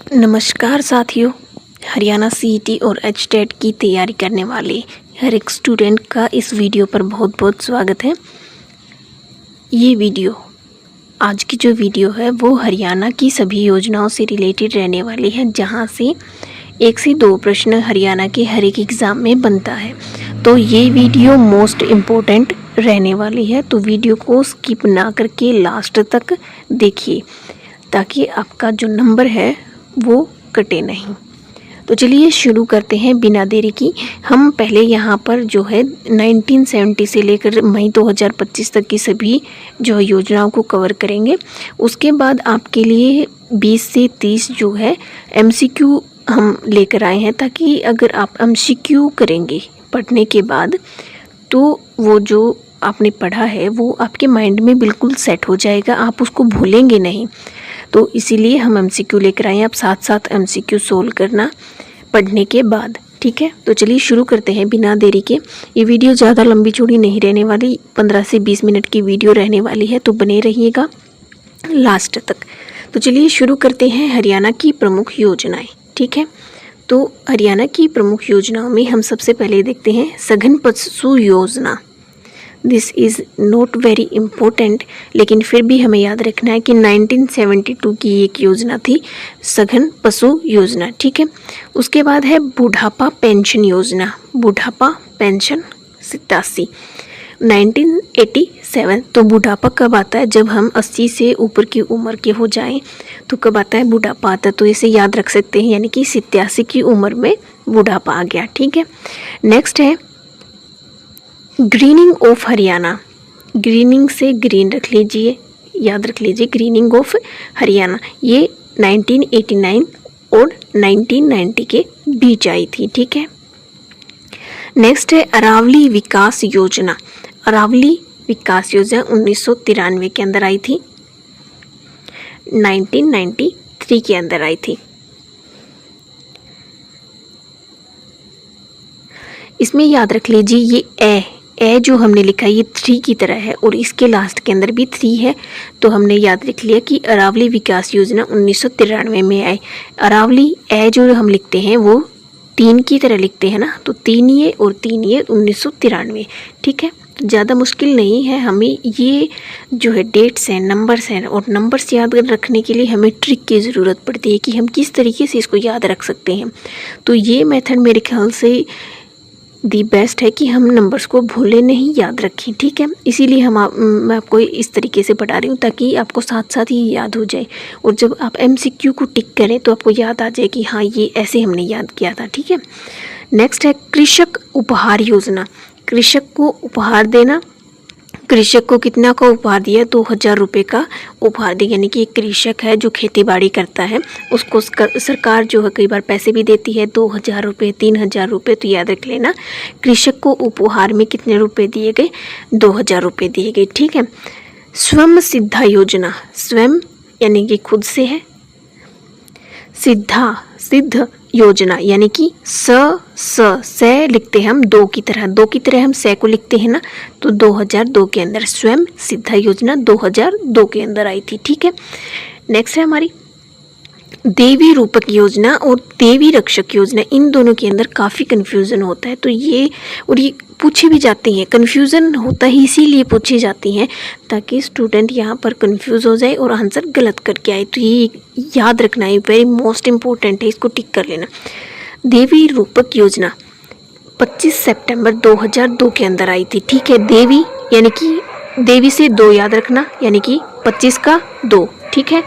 नमस्कार साथियों। हरियाणा सीईटी और एचटेट की तैयारी करने वाले हर एक स्टूडेंट का इस वीडियो पर बहुत बहुत स्वागत है। ये वीडियो आज की जो वीडियो है वो हरियाणा की सभी योजनाओं से रिलेटेड रहने वाली है, जहां से 1 से 2 प्रश्न हरियाणा के हर एक एग्ज़ाम में बनता है। तो ये वीडियो मोस्ट इम्पोर्टेंट रहने वाली है, तो वीडियो को स्किप ना करके लास्ट तक देखिए ताकि आपका जो नंबर है वो कटे नहीं। तो चलिए शुरू करते हैं बिना देरी की। हम पहले यहाँ पर जो है 1970 से लेकर मई 2025 तक की सभी जो योजनाओं को कवर करेंगे। उसके बाद आपके लिए 20 से 30 जो है एमसीक्यू हम लेकर आए हैं, ताकि अगर आप एमसीक्यू करेंगे पढ़ने के बाद तो वो जो आपने पढ़ा है वो आपके माइंड में बिल्कुल सेट हो जाएगा, आप उसको भूलेंगे नहीं। तो इसीलिए हम एमसीक्यू लेकर आए हैं। आप साथ साथ एमसीक्यू सोल्व करना पढ़ने के बाद, ठीक है। तो चलिए शुरू करते हैं बिना देरी के। ये वीडियो ज़्यादा लंबी चौड़ी नहीं रहने वाली, 15 से 20 मिनट की वीडियो रहने वाली है, तो बने रहिएगा लास्ट तक। तो चलिए शुरू करते हैं हरियाणा की प्रमुख योजनाएं, ठीक है। तो हरियाणा की प्रमुख योजनाओं में हम सबसे पहले देखते हैं सघन पशु योजना। This is not very important, लेकिन फिर भी हमें याद रखना है कि 1972 की एक योजना थी सघन पशु योजना, ठीक है। उसके बाद है बुढ़ापा पेंशन योजना, बुढ़ापा पेंशन 87 1987। तो बुढ़ापा कब आता है? जब हम 80 से ऊपर की उम्र के हो जाएं तो कब आता है? बुढ़ापा आता है। तो इसे याद रख सकते हैं, यानी कि 87 की उम्र में बुढ़ापा आ गया, ठीक है। नेक्स्ट है ग्रीनिंग ऑफ हरियाणा। ग्रीनिंग से ग्रीन रख लीजिए, याद रख लीजिए, ग्रीनिंग ऑफ हरियाणा। ये 1989 और 1990 के बीच आई थी, ठीक है। नेक्स्ट है अरावली विकास योजना। अरावली विकास योजना 1993 के अंदर आई थी, 1993 के अंदर आई थी। इसमें याद रख लीजिए ये ए जो हमने लिखा है ये 3 की तरह है और इसके लास्ट के अंदर भी 3 है, तो हमने याद रख लिया कि अरावली विकास योजना 1993 में आई। अरावली ए जो हम लिखते हैं वो 3 की तरह लिखते हैं ना, तो 3 ये और 3 ये 1993, ठीक है। ज़्यादा मुश्किल नहीं है, हमें ये जो है डेट्स हैं, नंबर्स हैं, और नंबर्स याद रखने के लिए हमें ट्रिक की ज़रूरत पड़ती है कि हम किस तरीके से इसको याद रख सकते हैं। तो ये मेथड मेरे ख्याल से दी बेस्ट है कि हम नंबर्स को भूलें नहीं, याद रखें, ठीक है। इसीलिए मैं आपको इस तरीके से पढ़ा रही हूँ ताकि आपको साथ साथ ही याद हो जाए, और जब आप एमसीक्यू को टिक करें तो आपको याद आ जाए कि हाँ ये ऐसे हमने याद किया था, ठीक है। नेक्स्ट है कृषक उपहार योजना। कृषक को उपहार देना। कृषक को कितना का उपहार दिया? 2000 रुपये का उपहार दिया, यानी कि एक कृषक है जो खेती बाड़ी करता है, उसको सरकार जो है कई बार पैसे भी देती है, 2000 रुपये, 3000 रुपये। तो याद रख लेना कृषक को उपहार में कितने रुपए दिए गए? 2000 रुपये दिए गए, ठीक है। स्वयं सिद्धा योजना। स्वयं यानी कि खुद से है, सिद्ध योजना यानी कि से लिखते हैं हम 2 की तरह हम से को लिखते हैं ना, तो 2002 के अंदर स्वयं सिद्धा योजना 2002 के अंदर आई थी, ठीक है। नेक्स्ट है हमारी देवी रूपक योजना और देवी रक्षक योजना। इन दोनों के अंदर काफ़ी कन्फ्यूज़न होता है, तो ये पूछी भी जाती हैं, कन्फ्यूज़न होता है इसीलिए पूछी जाती हैं ताकि स्टूडेंट यहाँ पर कन्फ्यूज़ हो जाए और आंसर गलत करके आए। तो ये याद रखना है, वेरी मोस्ट इम्पोर्टेंट है, इसको टिक कर लेना। देवी रूपक योजना 25 सितंबर 2002 के अंदर आई थी, ठीक है। देवी यानी कि देवी से 2 याद रखना, यानी कि 25 का 2, ठीक है।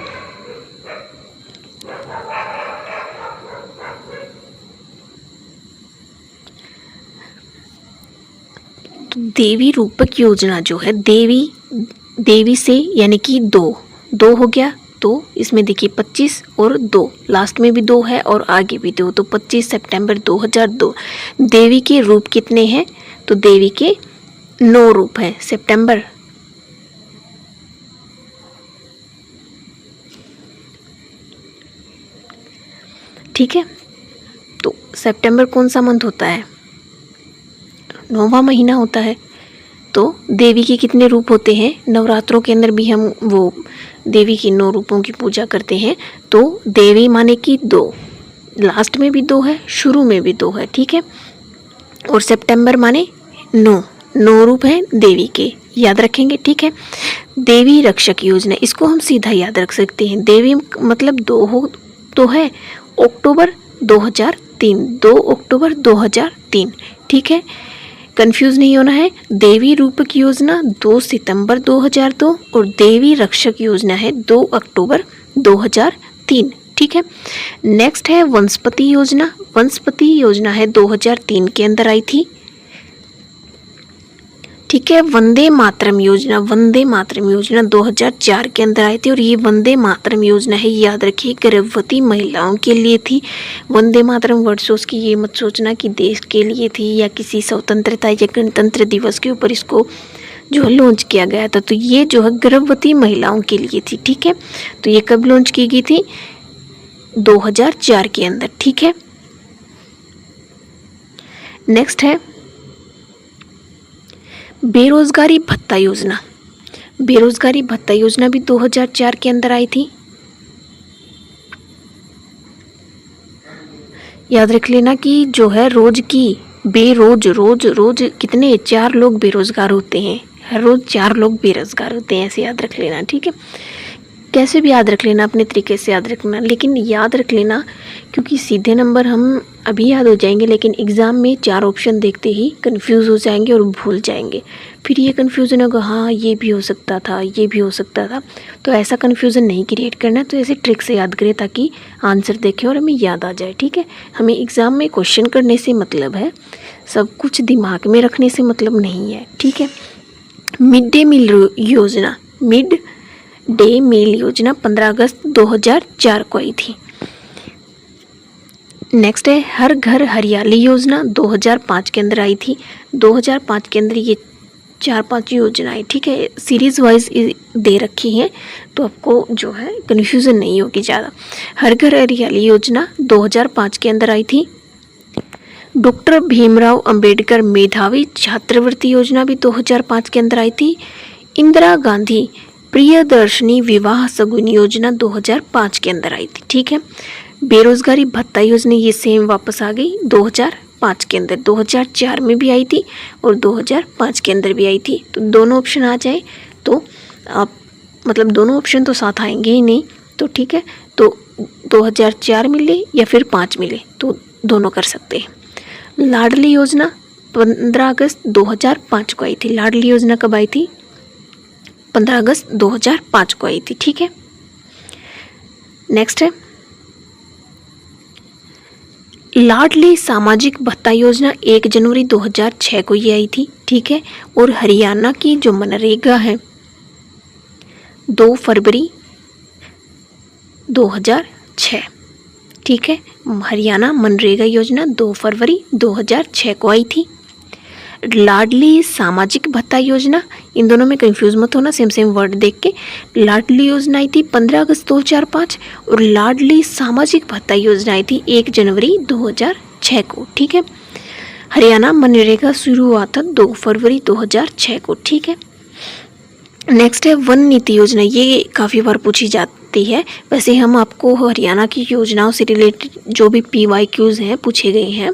देवी रूपक योजना जो है देवी से यानी कि 2 हो गया, तो इसमें देखिए 25 और 2, लास्ट में भी 2 है और आगे भी 2, तो 25 सितंबर 2002। देवी के रूप कितने हैं? तो देवी के 9 रूप हैं। सितंबर ठीक है। तो सितंबर कौन सा मंथ होता है? 9वां महीना होता है, तो देवी के कितने रूप होते हैं? नवरात्रों के अंदर भी हम वो देवी की 9 रूपों की पूजा करते हैं। तो देवी माने कि 2, लास्ट में भी 2 है, शुरू में भी 2 है, ठीक है। और सितंबर माने 9 रूप हैं देवी के, याद रखेंगे, ठीक है। देवी रक्षक योजना, इसको हम सीधा याद रख सकते हैं। देवी मतलब 2 हो तो है, अक्टूबर 2003, 2 अक्टूबर 2003, ठीक है। कंफ्यूज नहीं होना है। देवी रूपक योजना 2 सितंबर 2002 और देवी रक्षक योजना है 2 अक्टूबर 2003, ठीक है। नेक्स्ट है वंशपति योजना। वंशपति योजना है 2003 के अंदर आई थी, ठीक है। वंदे मातरम योजना, वंदे मातरम योजना 2004 के अंदर आई थी और ये वंदे मातरम योजना है, याद रखिए, गर्भवती महिलाओं के लिए थी। वंदे मातरम वर्ड सोच की ये मत सोचना कि देश के लिए थी या किसी स्वतंत्रता या गणतंत्र दिवस के ऊपर इसको जो है लॉन्च किया गया था। तो ये जो है गर्भवती महिलाओं के लिए थी, ठीक है। तो ये कब लॉन्च की गई थी? 2004 के अंदर, ठीक है। नेक्स्ट है बेरोजगारी भत्ता योजना। बेरोजगारी भत्ता योजना भी 2004 के अंदर आई थी, याद रख लेना कि जो है रोज की रोज कितने 4 लोग बेरोजगार होते हैं, हर रोज 4 लोग बेरोजगार होते हैं, ऐसे याद रख लेना, ठीक है। कैसे भी याद रख लेना, अपने तरीके से याद रखना, लेकिन याद रख लेना क्योंकि सीधे नंबर हम अभी याद हो जाएंगे, लेकिन एग्ज़ाम में 4 ऑप्शन देखते ही कंफ्यूज हो जाएंगे और भूल जाएंगे। फिर ये कन्फ्यूज़न होगा, हाँ ये भी हो सकता था, ये भी हो सकता था। तो ऐसा कन्फ्यूज़न नहीं क्रिएट करना, तो ऐसे ट्रिक से याद करें ताकि आंसर देखें और हमें याद आ जाए, ठीक है। हमें एग्ज़ाम में क्वेश्चन करने से मतलब है, सब कुछ दिमाग में रखने से मतलब नहीं है, ठीक है। मिड डे मील योजना, मिड डे मील योजना 15 अगस्त 2004 को आई थी। नेक्स्ट है हर घर हरियाली योजना, 2005 के अंदर आई थी। 2005 के अंदर ये 4-5 योजनाएं, ठीक है, सीरीज वाइज दे रखी हैं, तो आपको जो है कन्फ्यूज़न नहीं होगी ज़्यादा। हर घर हरियाली योजना 2005 के अंदर आई थी। डॉक्टर भीमराव अंबेडकर मेधावी छात्रवृत्ति योजना भी 2005 के अंदर आई थी। इंदिरा गांधी प्रियदर्शनी विवाह सगुन योजना 2005 के अंदर आई थी, ठीक है। बेरोजगारी भत्ता योजना ये सेम वापस आ गई 2005 के अंदर, 2004 में भी आई थी और 2005 के अंदर भी आई थी। तो दोनों ऑप्शन आ जाए तो आप मतलब दोनों ऑप्शन तो साथ आएंगे ही नहीं, तो ठीक है। तो 2004 मिले या फिर 5 मिले तो दोनों कर सकते हैं। लाडली योजना 15 अगस्त 2005 को आई थी। लाडली योजना कब आई थी? 15 अगस्त 2005 को आई थी, ठीक है। नेक्स्ट है लाडली सामाजिक भत्ता योजना 1 जनवरी 2006 को ये आई थी, ठीक है। और हरियाणा की जो मनरेगा है 2 फरवरी 2006, ठीक है। हरियाणा मनरेगा योजना 2 फरवरी 2006 को आई थी। लाडली सामाजिक भत्ता योजना, इन दोनों में कंफ्यूज मत होना, सेम वर्ड देख के। लाडली योजना आई थी 15 अगस्त 2005 और लाडली सामाजिक भत्ता योजना आई थी 1 जनवरी 2006 को, ठीक है। हरियाणा मनरेगा शुरू हुआ था 2 फरवरी 2006 को, ठीक है। नेक्स्ट है वन नीति योजना, ये काफ़ी बार पूछी जाती है। वैसे हम आपको हरियाणा की योजनाओं से रिलेटेड जो भी PYQs हैं पूछे गए हैं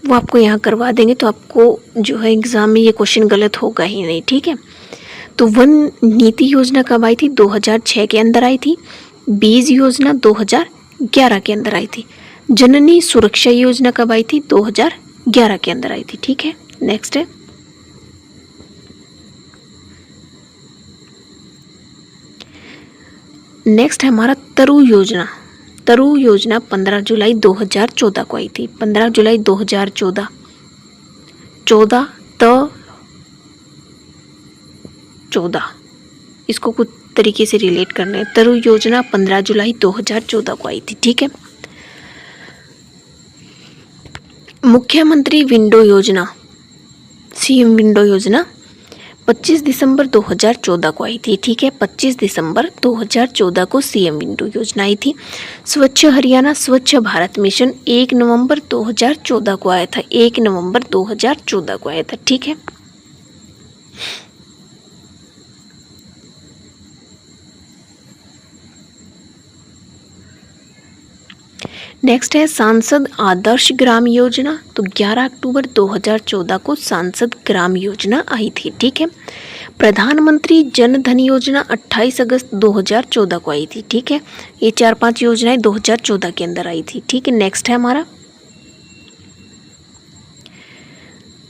वो आपको यहाँ करवा देंगे, तो आपको जो है एग्ज़ाम में ये क्वेश्चन गलत होगा ही नहीं, ठीक है। तो वन नीति योजना कब आई थी? 2006 के अंदर आई थी। बीज योजना 2011 के अंदर आई थी। जननी सुरक्षा योजना कब आई थी? 2011 के अंदर आई थी, ठीक है। नेक्स्ट है हमारा तरु योजना। तरु योजना 15 जुलाई 2014 को आई थी। 15 जुलाई 2014, 14 इसको कुछ तरीके से रिलेट करना है। तरु योजना 15 जुलाई 2014 को आई थी, ठीक है। मुख्यमंत्री विंडो योजना, CM विंडो योजना 25 दिसंबर 2014 को आई थी, ठीक है। 25 दिसंबर 2014 को CM विंडो योजना आई थी। स्वच्छ हरियाणा स्वच्छ भारत मिशन 1 नवंबर 2014 को आया था। 1 नवंबर 2014 को आया था, ठीक है। नेक्स्ट है सांसद आदर्श ग्राम योजना। तो 11 अक्टूबर 2014 को सांसद ग्राम योजना आई थी। ठीक है। प्रधानमंत्री जन धन योजना 28 अगस्त 2014 को आई थी। ठीक है। ये 4-5 योजनाएं 2014 के अंदर आई थी। ठीक है। नेक्स्ट है हमारा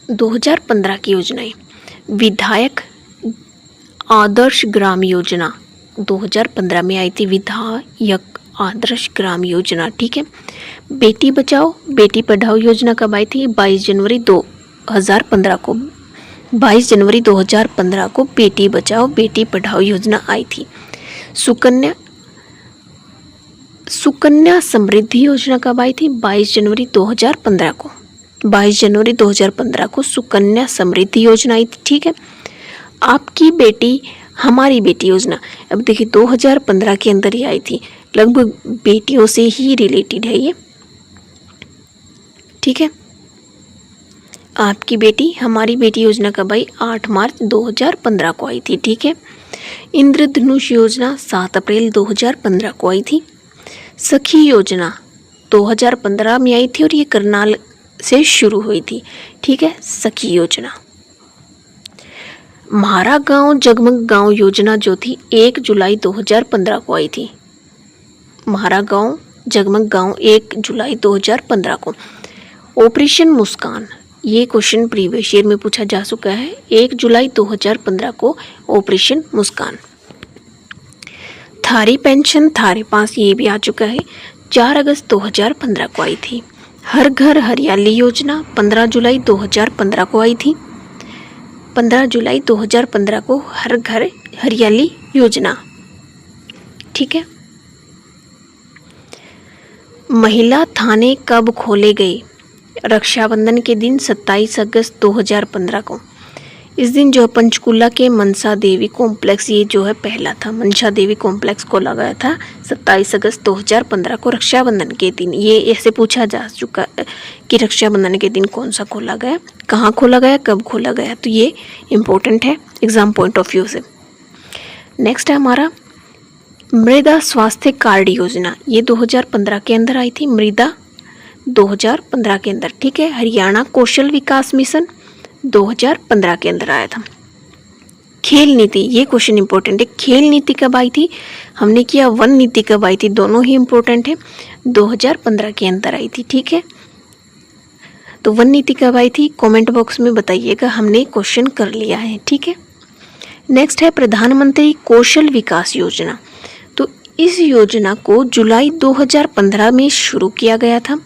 2015 की योजनाएं। विधायक आदर्श ग्राम योजना 2015 में आई थी। विधायक आदर्श ग्राम योजना। ठीक है। बेटी बचाओ बेटी पढ़ाओ योजना कब आई थी? 22 जनवरी 2015 को। 22 जनवरी 2015 को बेटी बचाओ बेटी पढ़ाओ योजना आई थी। सुकन्या समृद्धि योजना कब आई थी? 22 जनवरी 2015 को। 22 जनवरी 2015 को सुकन्या समृद्धि योजना आई थी। ठीक है। आपकी बेटी हमारी बेटी योजना, अब देखिए 2015 के अंदर ही आई थी। लगभग बेटियों से ही रिलेटेड है ये। ठीक है। आपकी बेटी हमारी बेटी योजना कब आई? 8 मार्च 2015 को आई थी। ठीक है। इंद्रधनुष योजना 7 अप्रैल 2015 को आई थी। सखी योजना 2015 में आई थी और ये करनाल से शुरू हुई थी। ठीक है। सखी योजना। म्हारा गांव जगमग गांव योजना जो थी 1 जुलाई 2015 को आई थी। म्हारा गांव जगमग गांव 1 जुलाई 2015 को। ऑपरेशन मुस्कान, ये क्वेश्चन प्रीवियस ईयर में पूछा जा चुका है। 1 जुलाई 2015 को ऑपरेशन मुस्कान। थारी पेंशन थारे पास, ये भी आ चुका है। 4 अगस्त 2015 को आई थी। हर घर हरियाली योजना 15 जुलाई 2015 को आई थी। 15 जुलाई 2015 को हर घर हरियाली योजना। ठीक है। महिला थाने कब खोले गए? रक्षाबंधन के दिन 27 अगस्त 2015 को। इस दिन जो है पंचकूला के मनसा देवी कॉम्प्लेक्स, ये जो है पहला था, मनसा देवी कॉम्प्लेक्स खोला गया था 27 अगस्त 2015 को रक्षाबंधन के दिन। ये ऐसे पूछा जा चुका है कि रक्षाबंधन के दिन कौन सा खोला गया, कहाँ खोला गया, कब खोला गया, तो ये इम्पोर्टेंट है एग्जाम पॉइंट ऑफ व्यू से। नेक्स्ट है हमारा मृदा स्वास्थ्य कार्ड योजना, ये 2015 के अंदर आई थी। मृदा 2015 के अंदर। ठीक है। हरियाणा कौशल विकास मिशन 2015 के अंदर आया था। खेल नीति, ये क्वेश्चन इंपॉर्टेंट है। खेल नीति कब आई थी? हमने किया वन नीति कब आई थी, दोनों ही इंपॉर्टेंट है। 2015 के अंदर आई थी। ठीक है। तो वन नीति कब आई थी कमेंट बॉक्स में बताइएगा, हमने क्वेश्चन कर लिया है। ठीक है। नेक्स्ट है प्रधानमंत्री कौशल विकास योजना। तो इस योजना को जुलाई 2015 में शुरू किया गया था।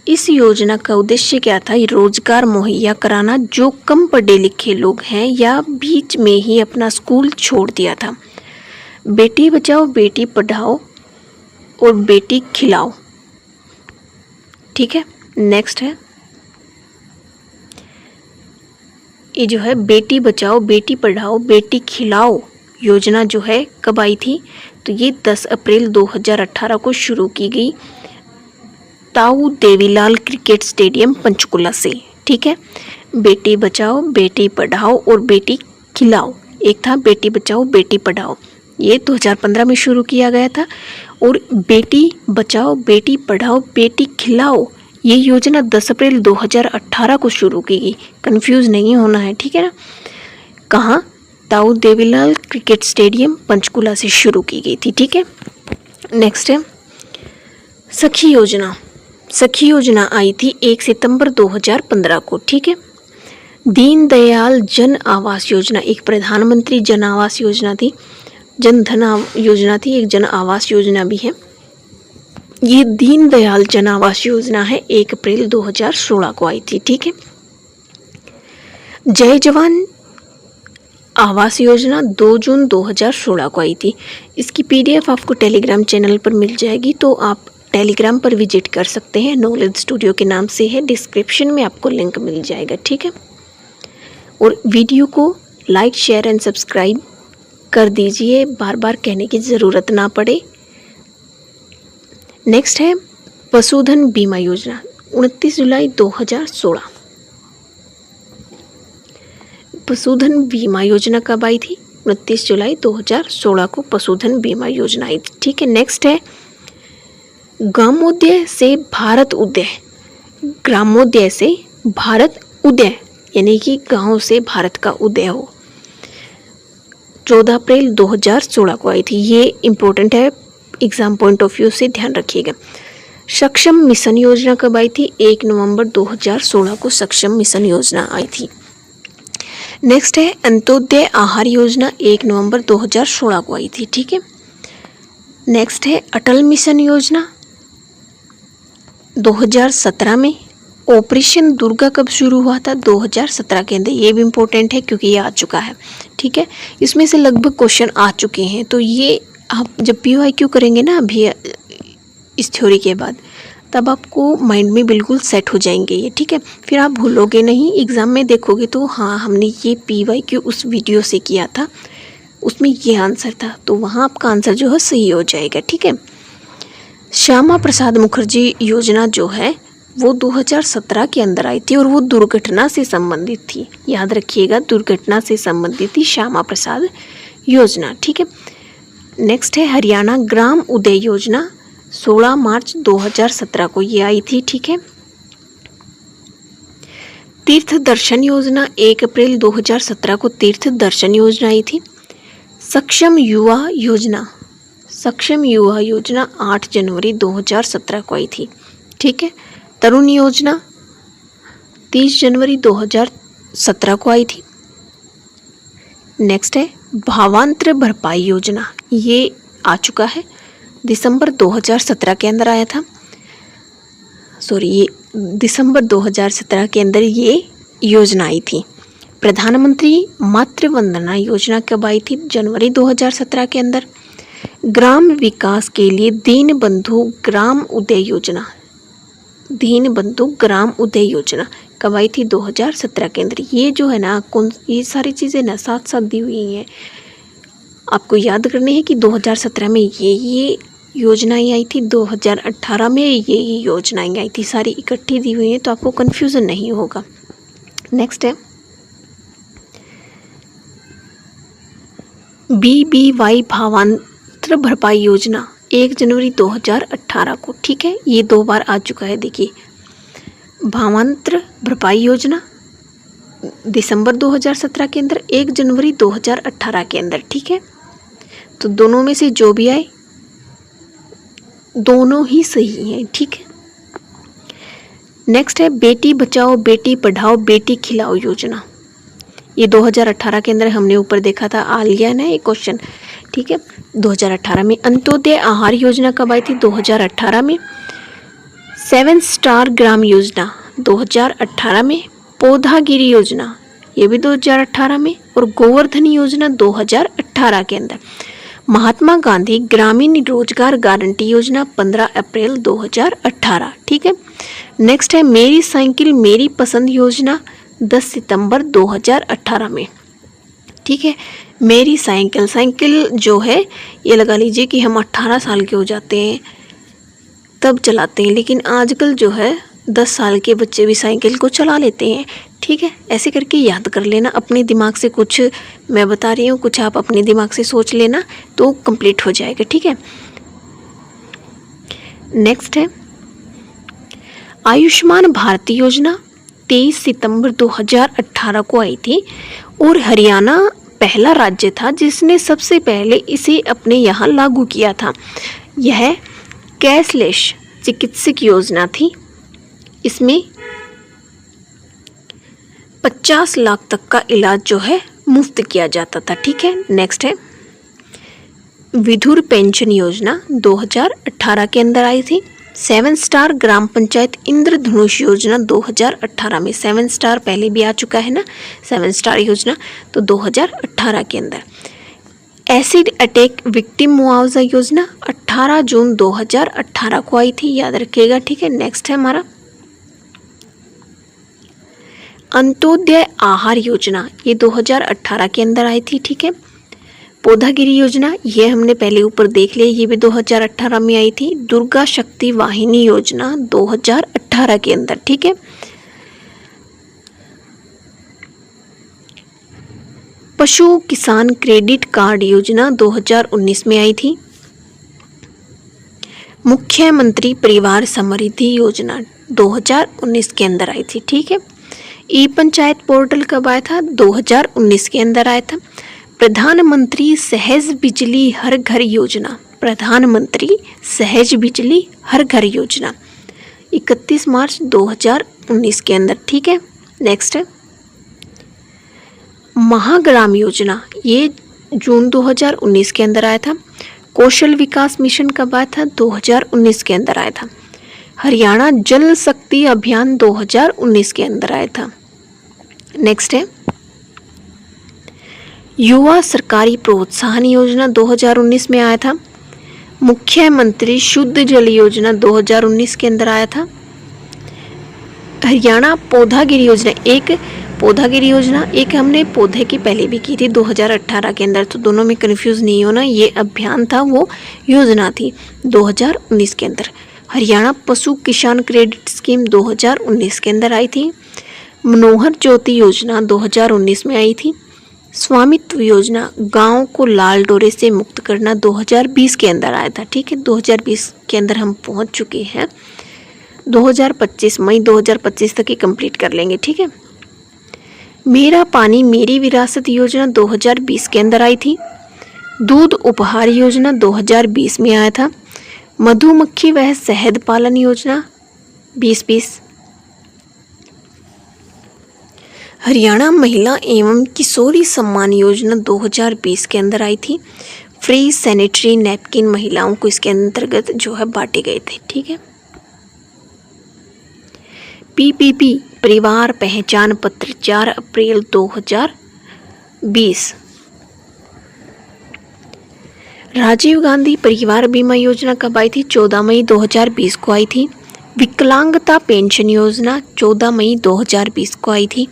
इस योजना का उद्देश्य क्या था? रोजगार मुहैया कराना जो कम पढ़े लिखे लोग हैं या बीच में ही अपना स्कूल छोड़ दिया था। बेटी बचाओ बेटी पढ़ाओ और बेटी खिलाओ। ठीक है। नेक्स्ट है ये जो है बेटी बचाओ बेटी पढ़ाओ बेटी खिलाओ योजना जो है कब आई थी? तो ये 10 अप्रैल 2018 को शुरू की गई ताऊ देवीलाल क्रिकेट स्टेडियम पंचकुला से। ठीक है। बेटी बचाओ बेटी पढ़ाओ और बेटी खिलाओ, एक था बेटी बचाओ बेटी पढ़ाओ, ये 2015 में शुरू किया गया था। और बेटी बचाओ बेटी पढ़ाओ बेटी खिलाओ ये योजना 10 अप्रैल 2018 को शुरू की गई। कंफ्यूज नहीं होना है। ठीक है ना। कहाँ? ताऊ देवीलाल क्रिकेट स्टेडियम पंचकुला से शुरू की गई थी। ठीक है। नेक्स्ट है सखी योजना। सखी योजना आई थी 1 सितंबर 2015 को। ठीक है। दीनदयाल जन आवास योजना, एक प्रधानमंत्री जन आवास योजना थी, जन धन योजना थी, एक जन आवास योजना भी है। ये दीनदयाल जन आवास योजना है, 1 अप्रैल 2016 को आई थी। ठीक है। जय जवान आवास योजना 2 जून 2016 को आई थी। इसकी PDF आपको टेलीग्राम चैनल पर मिल जाएगी, तो आप टेलीग्राम पर विजिट कर सकते हैं। नॉलेज स्टूडियो के नाम से है, डिस्क्रिप्शन में आपको लिंक मिल जाएगा। ठीक है। और वीडियो को लाइक शेयर एंड सब्सक्राइब कर दीजिए, बार बार कहने की ज़रूरत ना पड़े। नेक्स्ट है पशुधन बीमा योजना 29 जुलाई 2016। पशुधन बीमा योजना कब आई थी? 29 जुलाई 2016 को पशुधन बीमा योजना आई थी। ठीक है, नेक्स्ट है ग्रामोदय से भारत उदय। ग्रामोदय से भारत उदय यानी कि गांव से भारत का उदय हो, 14 अप्रैल 2016 को आई थी। ये इम्पोर्टेंट है, एग्जाम पॉइंट ऑफ व्यू से ध्यान रखिएगा। सक्षम मिशन योजना कब आई थी? 1 नवंबर 2016 को सक्षम मिशन योजना आई थी। नेक्स्ट है अंत्योदय आहार योजना, 1 नवंबर 2016 को आई थी। ठीक है, नेक्स्ट है अटल मिशन योजना 2017 में। ऑपरेशन दुर्गा कब शुरू हुआ था? 2017 के अंदर। ये भी इम्पोर्टेंट है क्योंकि ये आ चुका है। ठीक है, इसमें से लगभग क्वेश्चन आ चुके हैं, तो ये आप जब PYQ करेंगे ना अभी इस थ्योरी के बाद, तब आपको माइंड में बिल्कुल सेट हो जाएंगे ये। ठीक है, फिर आप भूलोगे नहीं, एग्ज़ाम में देखोगे तो हाँ हमने ये PYQ उस वीडियो से किया था, उसमें ये आंसर था, तो वहाँ आपका आंसर जो है सही हो जाएगा। ठीक है, श्यामा प्रसाद मुखर्जी योजना जो है वो 2017 के अंदर आई थी और वो दुर्घटना से संबंधित थी। याद रखिएगा, दुर्घटना से संबंधित थी श्यामा प्रसाद योजना। ठीक है, नेक्स्ट है हरियाणा ग्राम उदय योजना, 16 मार्च 2017 को ये आई थी। ठीक है, तीर्थ दर्शन योजना 1 अप्रैल 2017 को तीर्थ दर्शन योजना आई थी। सक्षम युवा योजना, सक्षम युवा योजना 8 जनवरी 2017 को आई थी। ठीक है, तरुण योजना 30 जनवरी 2017 को आई थी। नेक्स्ट है भावांतर भरपाई योजना, ये आ चुका है, दिसंबर 2017 के अंदर आया था। ये दिसंबर 2017 के अंदर ये योजना आई थी। प्रधानमंत्री मातृ वंदना योजना कब आई थी? जनवरी 2017 के अंदर। ग्राम विकास के लिए दीन बंधु ग्राम उदय योजना, दीन बंधु ग्राम उदय योजना कब आई थी? 2017 के अंदर। ये जो है ना ये सारी चीज़ें ना साथ साथ दी हुई हैं, आपको याद करनी है कि 2017 में ये योजनाएं आई थी, 2018 में ये योजनाएं आई थी, सारी इकट्ठी दी हुई हैं, तो आपको कन्फ्यूज़न नहीं होगा। नेक्स्ट है BBY भावांतर भरपाई योजना, 1 जनवरी 2018 को। ठीक है, ये 2 बार आ चुका है। देखिए, भावांतर भरपाई योजना दिसंबर 2017 के अंदर, 1 जनवरी 2018 के अंदर। ठीक है, तो दोनों में से जो भी आए दोनों ही सही हैं। ठीक है, नेक्स्ट है बेटी बचाओ बेटी पढ़ाओ बेटी खिलाओ योजना, ये 2018 के अंदर हमने ऊपर देखा था, आ लिया ना ये क्वेश्चन। ठीक है, 2018 में। अंत्योदय आहार योजना कब आई थी? 2018 में। 7 स्टार ग्राम योजना 2018 में। पौधागिरी योजना ये भी 2018 में, और गोवर्धन योजना 2018 के अंदर। महात्मा गांधी ग्रामीण रोजगार गारंटी योजना 15 अप्रैल 2018। ठीक है, नेक्स्ट है मेरी साइकिल मेरी पसंद योजना 10 सितंबर 2018 में। ठीक है, मेरी साइकिल जो है ये लगा लीजिए कि हम 18 साल के हो जाते हैं तब चलाते हैं, लेकिन आजकल जो है 10 साल के बच्चे भी साइकिल को चला लेते हैं। ठीक है, ऐसे करके याद कर लेना, अपने दिमाग से कुछ मैं बता रही हूँ, कुछ आप अपने दिमाग से सोच लेना तो कंप्लीट हो जाएगा। ठीक है, नेक्स्ट है आयुष्मान भारत योजना 23 सितंबर 2018 को आई थी, और हरियाणा पहला राज्य था जिसने सबसे पहले इसे अपने यहाँ लागू किया था। यह कैशलेस चिकित्सक योजना थी, इसमें 50 लाख तक का इलाज जो है मुफ्त किया जाता था। ठीक है, नेक्स्ट है विधुर पेंशन योजना 2018 के अंदर आई थी। 7 स्टार ग्राम पंचायत इंद्रधनुष योजना 2018 में। 7 स्टार पहले भी आ चुका है ना, 7 स्टार योजना, तो 2018 के अंदर। एसिड अटैक विक्टिम मुआवजा योजना 18 जून 2018 को आई थी, याद रखिएगा। ठीक है, नेक्स्ट है हमारा अंत्योदय आहार योजना, ये 2018 के अंदर आई थी। ठीक है, पौधागिरी योजना ये हमने पहले ऊपर देख लिया, ये भी 2018 में आई थी। दुर्गा शक्ति वाहिनी योजना 2018 के अंदर। ठीक है, पशु किसान क्रेडिट कार्ड योजना 2019 में आई थी। मुख्यमंत्री परिवार समृद्धि योजना 2019 के अंदर आई थी। ठीक है। ई पंचायत पोर्टल कब आया था? 2019 के अंदर आया था। प्रधानमंत्री सहज बिजली हर घर योजना, प्रधानमंत्री सहज बिजली हर घर योजना 31 मार्च 2019 के अंदर। ठीक है। नेक्स्ट है महाग्राम योजना, ये जून 2019 के अंदर आया था। कौशल विकास मिशन कब आया था? 2019 के अंदर आया था। हरियाणा जल शक्ति अभियान 2019 के अंदर आया था। नेक्स्ट है युवा सरकारी प्रोत्साहन योजना 2019 में आया था। मुख्यमंत्री शुद्ध जल योजना 2019 के अंदर आया था। हरियाणा पौधागिरी योजना, एक पौधागिरी योजना, एक हमने पौधे की पहले भी की थी 2018 के अंदर, तो दोनों में कंफ्यूज नहीं होना, ये अभियान था वो योजना थी 2019 के अंदर। हरियाणा पशु किसान क्रेडिट स्कीम 2019 के अंदर आई थी। मनोहर ज्योति योजना 2019 में आई थी। स्वामित्व योजना गांव को लाल डोरे से मुक्त करना 2020 के अंदर आया था। ठीक है। 2020 के अंदर हम पहुंच चुके हैं। 2025 मई 2025 तक ही कंप्लीट कर लेंगे। ठीक है। मेरा पानी मेरी विरासत योजना 2020 के अंदर आई थी। दूध उपहार योजना 2020 में आया था। मधुमक्खी व शहद पालन योजना 2020। हरियाणा महिला एवं किशोरी सम्मान योजना 2020 के अंदर आई थी। फ्री सैनिटरी नैपकिन महिलाओं को इसके अंतर्गत जो है बांटे गए थे। ठीक है। पीपीपी परिवार पहचान पत्र 4 अप्रैल 2020। राजीव गांधी परिवार बीमा योजना कब आई थी? 14 मई 2020 को आई थी। विकलांगता पेंशन योजना 14 मई 2020 को आई थी।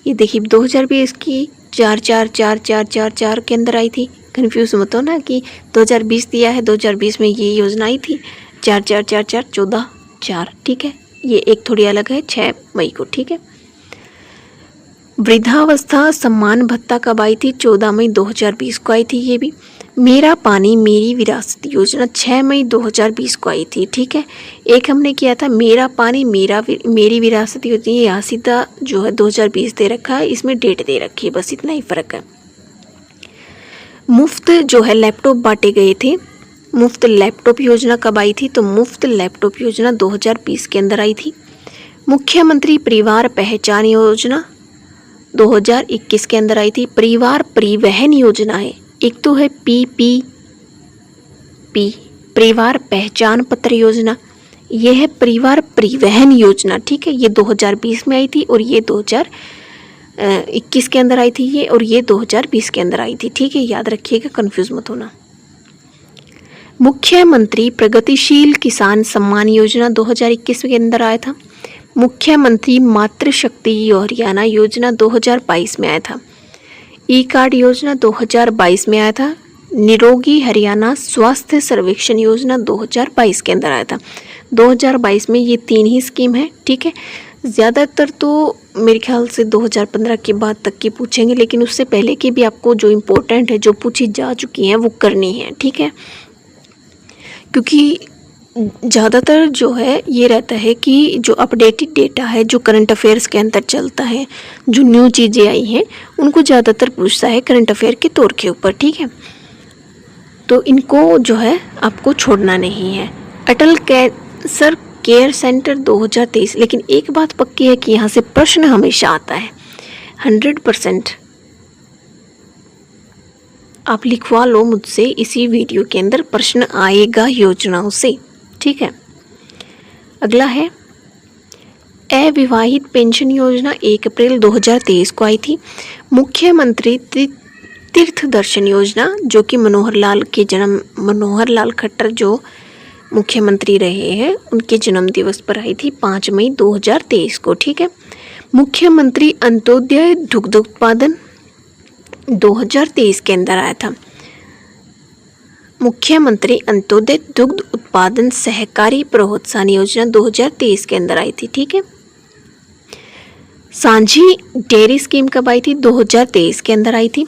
ये देखिए 2020 की 4 के अंदर आई थी। कंफ्यूज मत हो ना कि 2020 दिया है, 2020 में ये योजना आई थी 4। ठीक है। ये एक थोड़ी अलग है 6 मई को। ठीक है। वृद्धावस्था सम्मान भत्ता कब आई थी? 14 मई 2020 को आई थी। ये भी मेरा पानी मेरी विरासत योजना 6 मई 2020 को आई थी। ठीक है। एक हमने किया था मेरा पानी मेरी विरासत योजना, यहाँ सीधा जो है 2020 दे रखा है, इसमें डेट दे रखी है, बस इतना ही फर्क है। मुफ्त जो है लैपटॉप बांटे गए थे। मुफ्त लैपटॉप योजना कब आई थी? तो मुफ्त लैपटॉप योजना 2020 के अंदर आई थी। मुख्यमंत्री परिवार पहचान योजना 2021 के अंदर आई थी। परिवार परिवहन योजना है, एक तो है पीपीपी परिवार पहचान पत्र योजना, यह है परिवार परिवहन योजना। ठीक है। ये 2020 में आई थी और ये 2021 के अंदर आई थी ये, और ये 2020 के अंदर आई थी। ठीक है। याद रखिएगा, कंफ्यूज मत होना। मुख्यमंत्री प्रगतिशील किसान सम्मान योजना 2021 के अंदर आया था। मुख्यमंत्री मातृशक्ति हरियाणा योजना 2022 में आया था। ई कार्ड योजना 2022 में आया था। निरोगी हरियाणा स्वास्थ्य सर्वेक्षण योजना 2022 के अंदर आया था। 2022 में ये 3 ही स्कीम है। ठीक है। ज़्यादातर तो मेरे ख्याल से 2015 के बाद तक की पूछेंगे, लेकिन उससे पहले की भी आपको जो इम्पोर्टेंट है, जो पूछी जा चुकी हैं, वो करनी है। ठीक है। क्योंकि ज़्यादातर जो है ये रहता है कि जो अपडेटेड डेटा है, जो करंट अफेयर्स के अंदर चलता है, जो न्यू चीज़ें आई हैं, उनको ज़्यादातर पूछता है करंट अफेयर के तौर के ऊपर। ठीक है। तो इनको जो है आपको छोड़ना नहीं है। अटल कैंसर केयर सेंटर 2023, लेकिन एक बात पक्की है कि यहाँ से प्रश्न हमेशा आता है 100%। आप लिखवा लो मुझसे, इसी वीडियो के अंदर प्रश्न आएगा योजनाओं से। ठीक है। अगला है अविवाहित पेंशन योजना 1 अप्रैल 2023 को आई थी। मुख्यमंत्री तीर्थ दर्शन योजना, जो कि मनोहर लाल खट्टर जो मुख्यमंत्री रहे हैं, उनके जन्म दिवस पर आई थी 5 मई 2023 को। ठीक है। मुख्यमंत्री अंत्योदय दुग्ध उत्पादन 2023 के अंदर आया था। मुख्यमंत्री अंत्योदय दुग्ध उत्पादन सहकारी प्रोत्साहन योजना 2023 के अंदर आई थी। ठीक है। सांझी डेयरी स्कीम कब आई थी? 2023 के अंदर आई थी।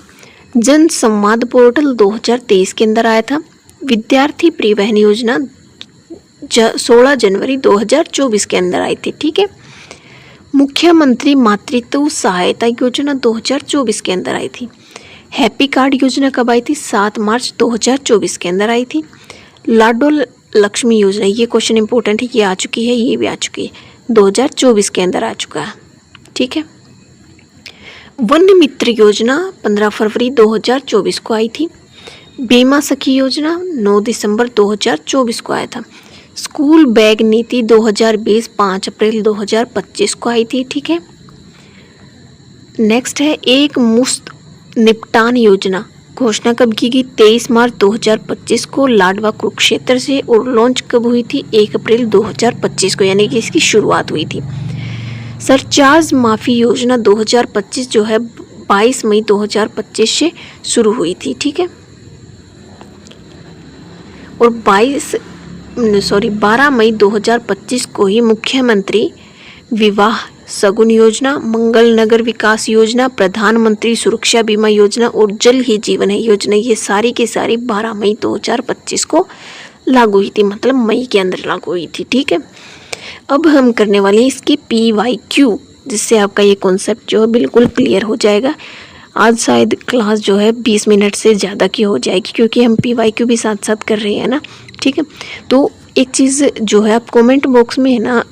जन संवाद पोर्टल 2023 के अंदर आया था। विद्यार्थी परिवहन योजना 16 जनवरी 2024 के अंदर आई थी। ठीक है। मुख्यमंत्री मातृत्व सहायता योजना 2024 के अंदर आई थी। हैप्पी कार्ड योजना कब आई थी? 7 मार्च 2024 के अंदर आई थी। लाडो लक्ष्मी योजना, ये क्वेश्चन इंपॉर्टेंट है, ये आ चुकी है, ये भी आ चुकी है, 2024 के अंदर आ चुका है। ठीक है। वन मित्र योजना 15 फरवरी 2024 को आई थी। बीमा सखी योजना 9 दिसंबर 2024 को आया था। स्कूल बैग नीति 2020 5 अप्रैल 2025 को आई थी। ठीक है। नेक्स्ट है एक मुश्त निपटान योजना, घोषणा कब की गई? 23 मार्च 2025 को लाडवा कुरुक्षेत्र से, और लॉन्च कब हुई थी? 1 अप्रैल 2025 को, यानी कि इसकी शुरुआत हुई थी। सरचार्ज माफी योजना 2025 जो है 22 मई 2025 से शुरू हुई थी। ठीक है। और 12 मई 2025 को ही मुख्यमंत्री विवाह सगुन योजना, मंगल नगर विकास योजना, प्रधानमंत्री सुरक्षा बीमा योजना और जल ही जीवन है योजना, ये सारी की सारी 12 मई 2025 को लागू हुई थी, मतलब मई के अंदर लागू हुई थी। ठीक है। अब हम करने वाले हैं इसकी PYQ, जिससे आपका ये कॉन्सेप्ट जो है बिल्कुल क्लियर हो जाएगा। आज शायद क्लास जो है 20 मिनट से ज़्यादा की हो जाएगी, क्योंकि हम PYQ भी साथ साथ कर रहे हैं ना। ठीक है। तो एक चीज़ जो है, आप कमेंट बॉक्स में है ना,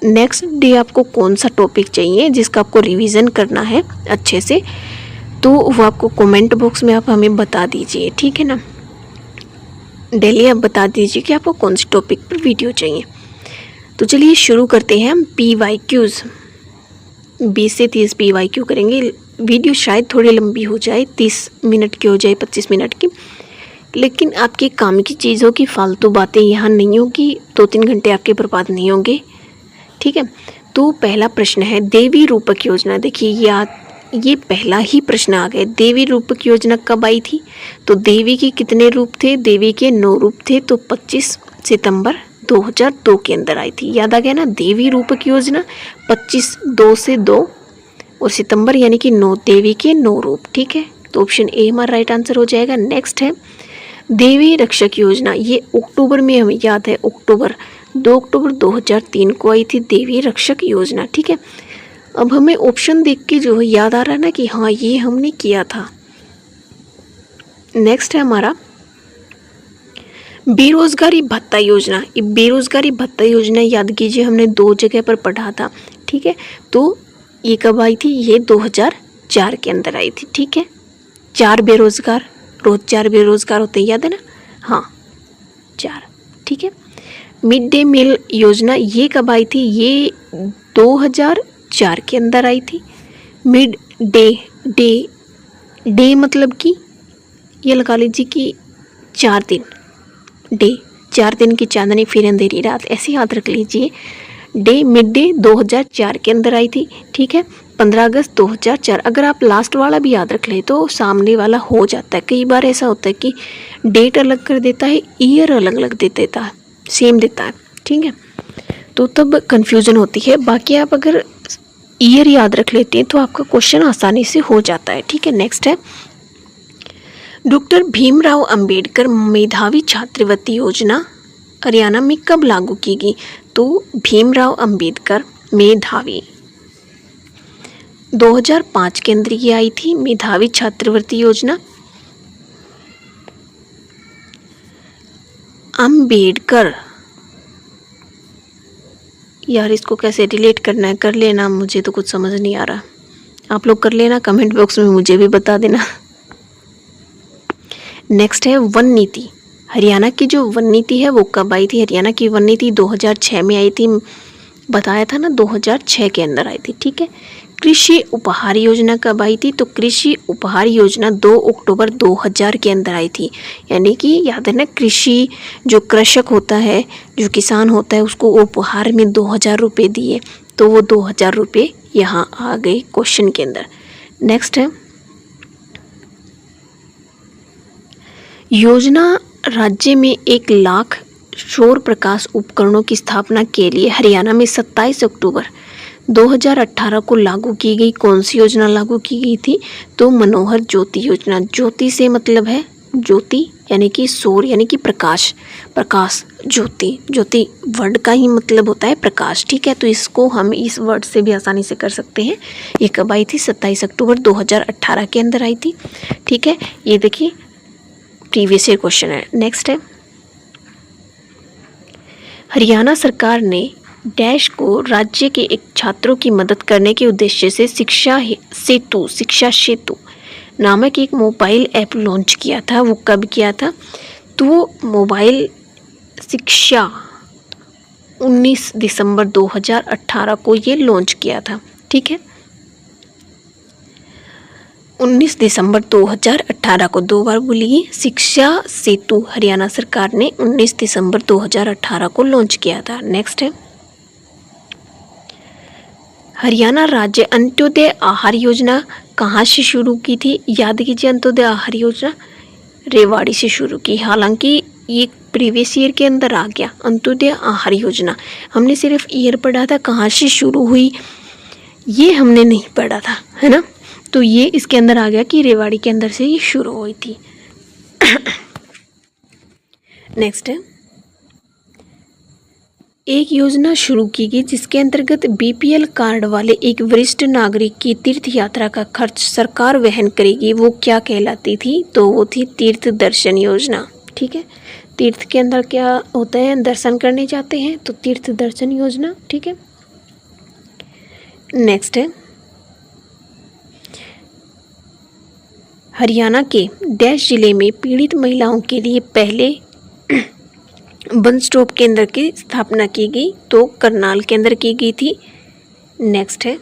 नेक्स्ट डे आपको कौन सा टॉपिक चाहिए जिसका आपको रिवीजन करना है अच्छे से, तो वो आपको कमेंट बॉक्स में आप हमें बता दीजिए। ठीक है ना। डेली आप बता दीजिए कि आपको कौन से टॉपिक पर वीडियो चाहिए। तो चलिए शुरू करते हैं हम PYQs। 20 से 30 PYQ करेंगे। वीडियो शायद थोड़ी लंबी हो जाए, 30 मिनट की हो जाए, 25 मिनट की, लेकिन आपके काम की चीज़ होगी, फालतू बातें यहाँ नहीं होगी, 2-3 घंटे आपके बर्बाद नहीं होंगे। ठीक है। तो पहला प्रश्न है देवी रूपक योजना। देखिए ये पहला ही प्रश्न आ गया। देवी रूपक योजना कब आई थी? तो देवी के कितने रूप थे? देवी के 9 रूप थे। तो 25 सितंबर 2002 के अंदर आई थी। याद आ गया ना। देवी रूपक योजना 25 2 से 2 और सितंबर यानी कि 9, देवी के 9 रूप। ठीक है। तो ऑप्शन ए हमारा राइट आंसर हो जाएगा। नेक्स्ट है देवी रक्षक योजना। ये अक्टूबर में हमें याद है, 2 अक्टूबर 2003 को आई थी देवी रक्षक योजना। ठीक है। अब हमें ऑप्शन देख के जो है याद आ रहा है ना कि हाँ ये हमने किया था। नेक्स्ट है हमारा बेरोजगारी भत्ता योजना। ये बेरोजगारी भत्ता योजना याद कीजिए, हमने 2 जगह पर पढ़ा था। ठीक है। तो ये कब आई थी? ये 2004 के अंदर आई थी। ठीक है। 4 बेरोजगार, रोज 4 बेरोजगार होते हैं, याद है ना। हाँ 4। ठीक है। मिड डे मील योजना ये कब आई थी? ये 2004 के अंदर आई थी। मिड डे मतलब कि ये लगा लीजिए कि 4 दिन, डे 4 दिन की चांदनी फिर अंधेरी रात, ऐसे याद रख लीजिए। मिड डे 2004 के अंदर आई थी। ठीक है। 15 अगस्त 2004। अगर आप लास्ट वाला भी याद रख ले तो सामने वाला हो जाता है। कई बार ऐसा होता है कि डेट अलग कर देता है, ईयर अलग अलग दे देता है, सेम देता है। ठीक है। तो तब कंफ्यूजन होती है। बाकी आप अगर ईयर याद रख लेते हैं तो आपका क्वेश्चन आसानी से हो जाता है। ठीक है। नेक्स्ट है डॉक्टर भीमराव अंबेडकर मेधावी छात्रवृत्ति योजना हरियाणा में कब लागू की गई? तो भीमराव अंबेडकर मेधावी 2005 के अंदर ये आई थी मेधावी छात्रवृत्ति योजना। अंबेडकर, यार इसको कैसे रिलेट करना है कर लेना, मुझे तो कुछ समझ नहीं आ रहा। आप लोग कर लेना, कमेंट बॉक्स में मुझे भी बता देना। नेक्स्ट है वन नीति। हरियाणा की जो वन नीति है वो कब आई थी? हरियाणा की वन नीति 2006 में आई थी, बताया था ना 2006 के अंदर आई थी। ठीक है। कृषि उपहार योजना कब आई थी? तो कृषि उपहार योजना 2 अक्टूबर 2000 के अंदर आई थी। यानी कि याद है ना, कृषि जो कृषक होता है, जो किसान होता है, उसको उपहार में 2000 रुपये दिए, तो वो 2000 रुपये यहाँ आ गए क्वेश्चन के अंदर। नेक्स्ट है योजना राज्य में 1 लाख सौर प्रकाश उपकरणों की स्थापना के लिए हरियाणा में 27 अक्टूबर 2018 को लागू की गई कौन सी योजना लागू की गई थी? तो मनोहर ज्योति योजना। ज्योति से मतलब है ज्योति यानी कि सौर यानी कि प्रकाश, प्रकाश ज्योति, ज्योति वर्ड का ही मतलब होता है प्रकाश, ठीक है। तो इसको हम इस वर्ड से भी आसानी से कर सकते हैं। ये कब आई थी? 27 अक्टूबर 2018 के अंदर आई थी, ठीक है। ये देखिए प्रीवियस ईयर क्वेश्चन है। नेक्स्ट है, हरियाणा सरकार ने डैश को राज्य के एक छात्रों की मदद करने के उद्देश्य से शिक्षा सेतु नामक एक मोबाइल ऐप लॉन्च किया था। वो कब किया था? तो वो मोबाइल शिक्षा 19 दिसंबर 2018 को ये लॉन्च किया था, ठीक है। 19 दिसंबर 2018 को, दो बार बोलिए, शिक्षा सेतु हरियाणा सरकार ने 19 दिसंबर 2018 को लॉन्च किया था। नेक्स्ट है, हरियाणा राज्य अंत्योदय आहार योजना कहाँ से शुरू की थी? याद कीजिए, अंत्योदय आहार योजना रेवाड़ी से शुरू की। हालांकि ये प्रीवियस ईयर के अंदर आ गया अंत्योदय आहार योजना, हमने सिर्फ ईयर पढ़ा था, कहाँ से शुरू हुई ये हमने नहीं पढ़ा था, है ना। तो ये इसके अंदर आ गया कि रेवाड़ी के अंदर से ये शुरू हुई थी। नेक्स्ट है, एक योजना शुरू की गई जिसके अंतर्गत बीपीएल कार्ड वाले एक वरिष्ठ नागरिक की तीर्थ यात्रा का खर्च सरकार वहन करेगी। वो क्या कहलाती थी? तो वो थी तीर्थ दर्शन योजना, ठीक है। तीर्थ के अंदर क्या होता है? दर्शन करने जाते हैं, तो तीर्थ दर्शन योजना, ठीक है। नेक्स्ट है, हरियाणा के डैश जिले में पीड़ित महिलाओं के लिए पहले वन स्टॉप केंद्र की स्थापना की गई। तो करनाल के अंदर की गई थी। नेक्स्ट है,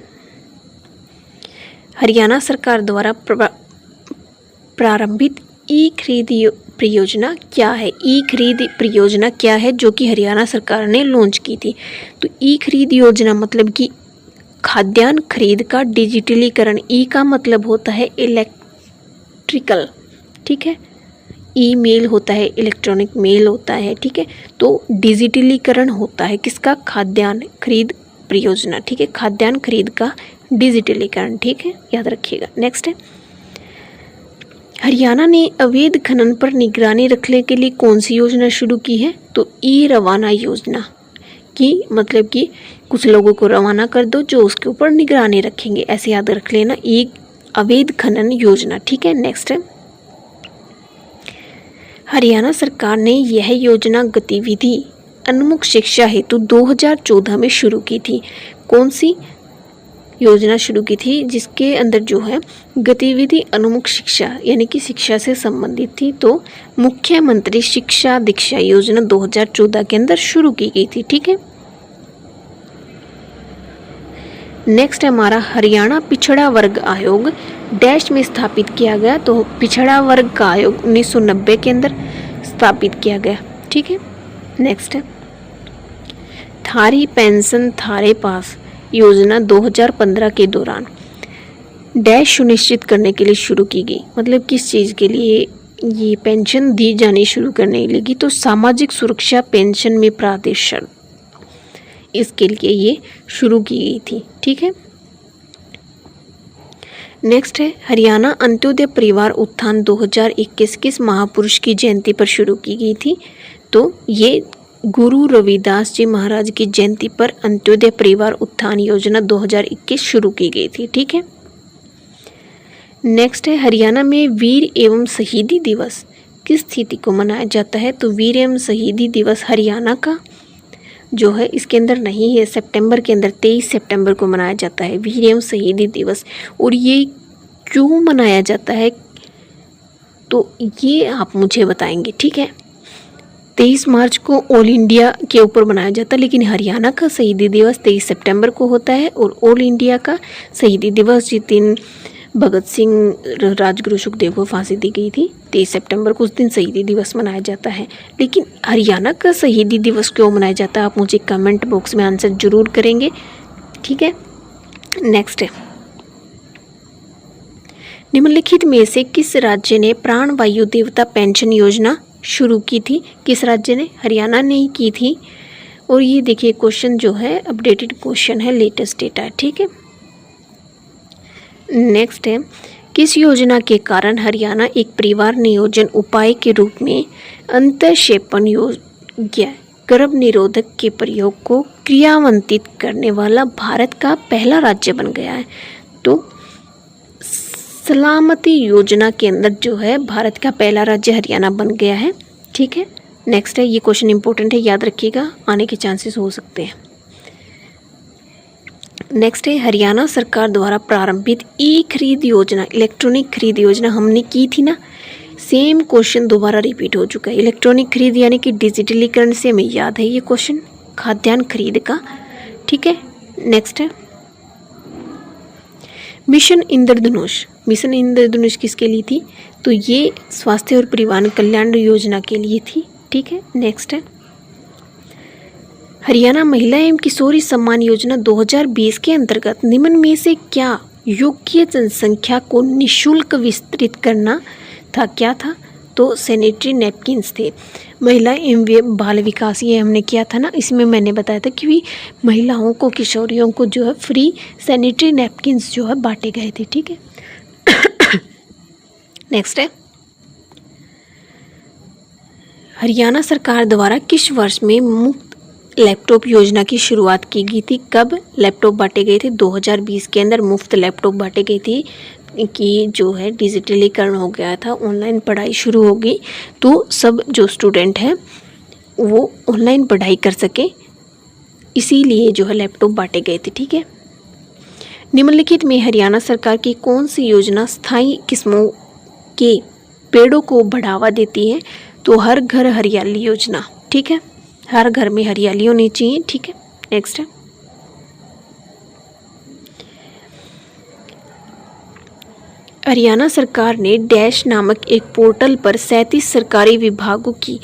हरियाणा सरकार द्वारा प्रारंभित ई खरीद परियोजना क्या है? ई खरीद परियोजना क्या है जो कि हरियाणा सरकार ने लॉन्च की थी? तो ई खरीद योजना मतलब कि खाद्यान्न खरीद का डिजिटलीकरण। ई का मतलब होता है इलेक्ट्रिकल, ठीक है। ईमेल होता है, इलेक्ट्रॉनिक मेल होता है, ठीक है। तो डिजिटलीकरण होता है किसका? खाद्यान्न खरीद परियोजना, ठीक है। खाद्यान्न खरीद का डिजिटलीकरण, ठीक है, याद रखिएगा। नेक्स्ट है, हरियाणा ने अवैध खनन पर निगरानी रखने के लिए कौन सी योजना शुरू की है? तो ई रवाना योजना की मतलब कि कुछ लोगों को रवाना कर दो जो उसके ऊपर निगरानी रखेंगे, ऐसे याद रख लेना, ई अवैध खनन योजना, ठीक है। नेक्स्ट है, हरियाणा सरकार ने यह योजना गतिविधि उन्मुख शिक्षा हेतु 2014 में शुरू की थी। कौन सी योजना शुरू की थी जिसके अंदर जो है गतिविधि उन्मुख शिक्षा यानी कि शिक्षा से संबंधित थी? तो मुख्यमंत्री शिक्षा दीक्षा योजना 2014 के अंदर शुरू की गई थी, ठीक है। नेक्स्ट है हमारा, हरियाणा पिछड़ा वर्ग आयोग डैश में स्थापित किया गया। तो पिछड़ा वर्ग का आयोग 1990 के अंदर स्थापित किया गया, ठीक है। नेक्स्ट है, थारी पेंशन थारे पास योजना 2015 के दौरान डैश सुनिश्चित करने के लिए शुरू की गई। मतलब किस चीज़ के लिए ये पेंशन दी जानी शुरू करने लगी? तो सामाजिक सुरक्षा पेंशन में प्रादेशन, इसके लिए ये शुरू की गई थी, ठीक है। नेक्स्ट है, हरियाणा अंत्योदय परिवार उत्थान 2021 किस महापुरुष की जयंती पर शुरू की गई थी? तो ये गुरु रविदास जी महाराज की जयंती पर अंत्योदय परिवार उत्थान योजना 2021 शुरू की गई थी, ठीक है। नेक्स्ट है, हरियाणा में वीर एवं शहीदी दिवस किस तिथि को मनाया जाता है? तो वीर एवं शहीदी दिवस हरियाणा का जो है इसके अंदर नहीं है, सितंबर के अंदर 23 सितंबर को मनाया जाता है वीर एवं शहीदी दिवस। और ये क्यों मनाया जाता है तो ये आप मुझे बताएंगे, ठीक है। 23 मार्च को ऑल इंडिया के ऊपर मनाया जाता है, लेकिन हरियाणा का शहीदी दिवस 23 सितंबर को होता है। और ऑल इंडिया का शहीदी दिवस जिस दिन भगत सिंह राजगुरु सुखदेव को फांसी दी गई थी 23 सितंबर को, उस दिन शहीदी दिवस मनाया जाता है। लेकिन हरियाणा का शहीदी दिवस क्यों मनाया जाता है आप मुझे कमेंट बॉक्स में आंसर जरूर करेंगे, ठीक है। नेक्स्ट है, निम्नलिखित में से किस राज्य ने प्राण वायु देवता पेंशन योजना शुरू की थी? किस राज्य ने? हरियाणा ने ही की थी। और ये देखिए क्वेश्चन जो है अपडेटेड क्वेश्चन है, लेटेस्ट डेटा है, ठीक है। नेक्स्ट है, किस योजना के कारण हरियाणा एक परिवार नियोजन उपाय के रूप में अंतःक्षेपण योग्य गर्भ निरोधक के प्रयोग को क्रियान्वित करने वाला भारत का पहला राज्य बन गया है? तो सलामती योजना के अंदर जो है भारत का पहला राज्य हरियाणा बन गया है, ठीक है। नेक्स्ट है, ये क्वेश्चन इंपॉर्टेंट है, याद रखिएगा, आने के चांसेस हो सकते हैं। नेक्स्ट है, हरियाणा सरकार द्वारा प्रारंभित ई खरीद योजना, इलेक्ट्रॉनिक खरीद योजना हमने की थी ना, सेम क्वेश्चन दोबारा रिपीट हो चुका है। इलेक्ट्रॉनिक खरीद यानी कि डिजिटलीकरण से हमें याद है ये क्वेश्चन, खाद्यान्न खरीद का, ठीक है। नेक्स्ट है, मिशन इंद्रधनुष, मिशन इंद्रधनुष किसके लिए थी? तो ये स्वास्थ्य और परिवार कल्याण योजना के लिए थी, ठीक है। नेक्स्ट है, हरियाणा महिला एवं किशोरी सम्मान योजना 2020 के अंतर्गत निम्न में से क्या योग्य जनसंख्या को निःशुल्क वितरित करना था? क्या था? तो सैनिटरी नैपकिन्स थे। महिला एवं बाल विकास, ये हमने किया था ना, इसमें मैंने बताया था कि महिलाओं को, किशोरियों को जो है फ्री सैनिटरी नैपकिन्स जो है बांटे गए थे, ठीक है। नेक्स्ट है, हरियाणा सरकार द्वारा किस वर्ष में मुफ्त लैपटॉप योजना की शुरुआत की गई थी? कब लैपटॉप बांटे गए थे? 2020 के अंदर मुफ्त लैपटॉप बांटे गए थे कि जो है डिजिटलीकरण हो गया था, ऑनलाइन पढ़ाई शुरू हो गई, तो सब जो स्टूडेंट हैं वो ऑनलाइन पढ़ाई कर सके, इसीलिए जो है लैपटॉप बांटे गए थे, ठीक है। निम्नलिखित में हरियाणा सरकार की कौन सी योजना स्थायी किस्मों के पेड़ों को बढ़ावा देती है? तो हर घर हरियाली योजना, ठीक है, हर घर में हरियाली होनी चाहिए, ठीक है। नेक्स्ट है, हरियाणा सरकार ने डैश नामक एक पोर्टल पर 37 सरकारी विभागों की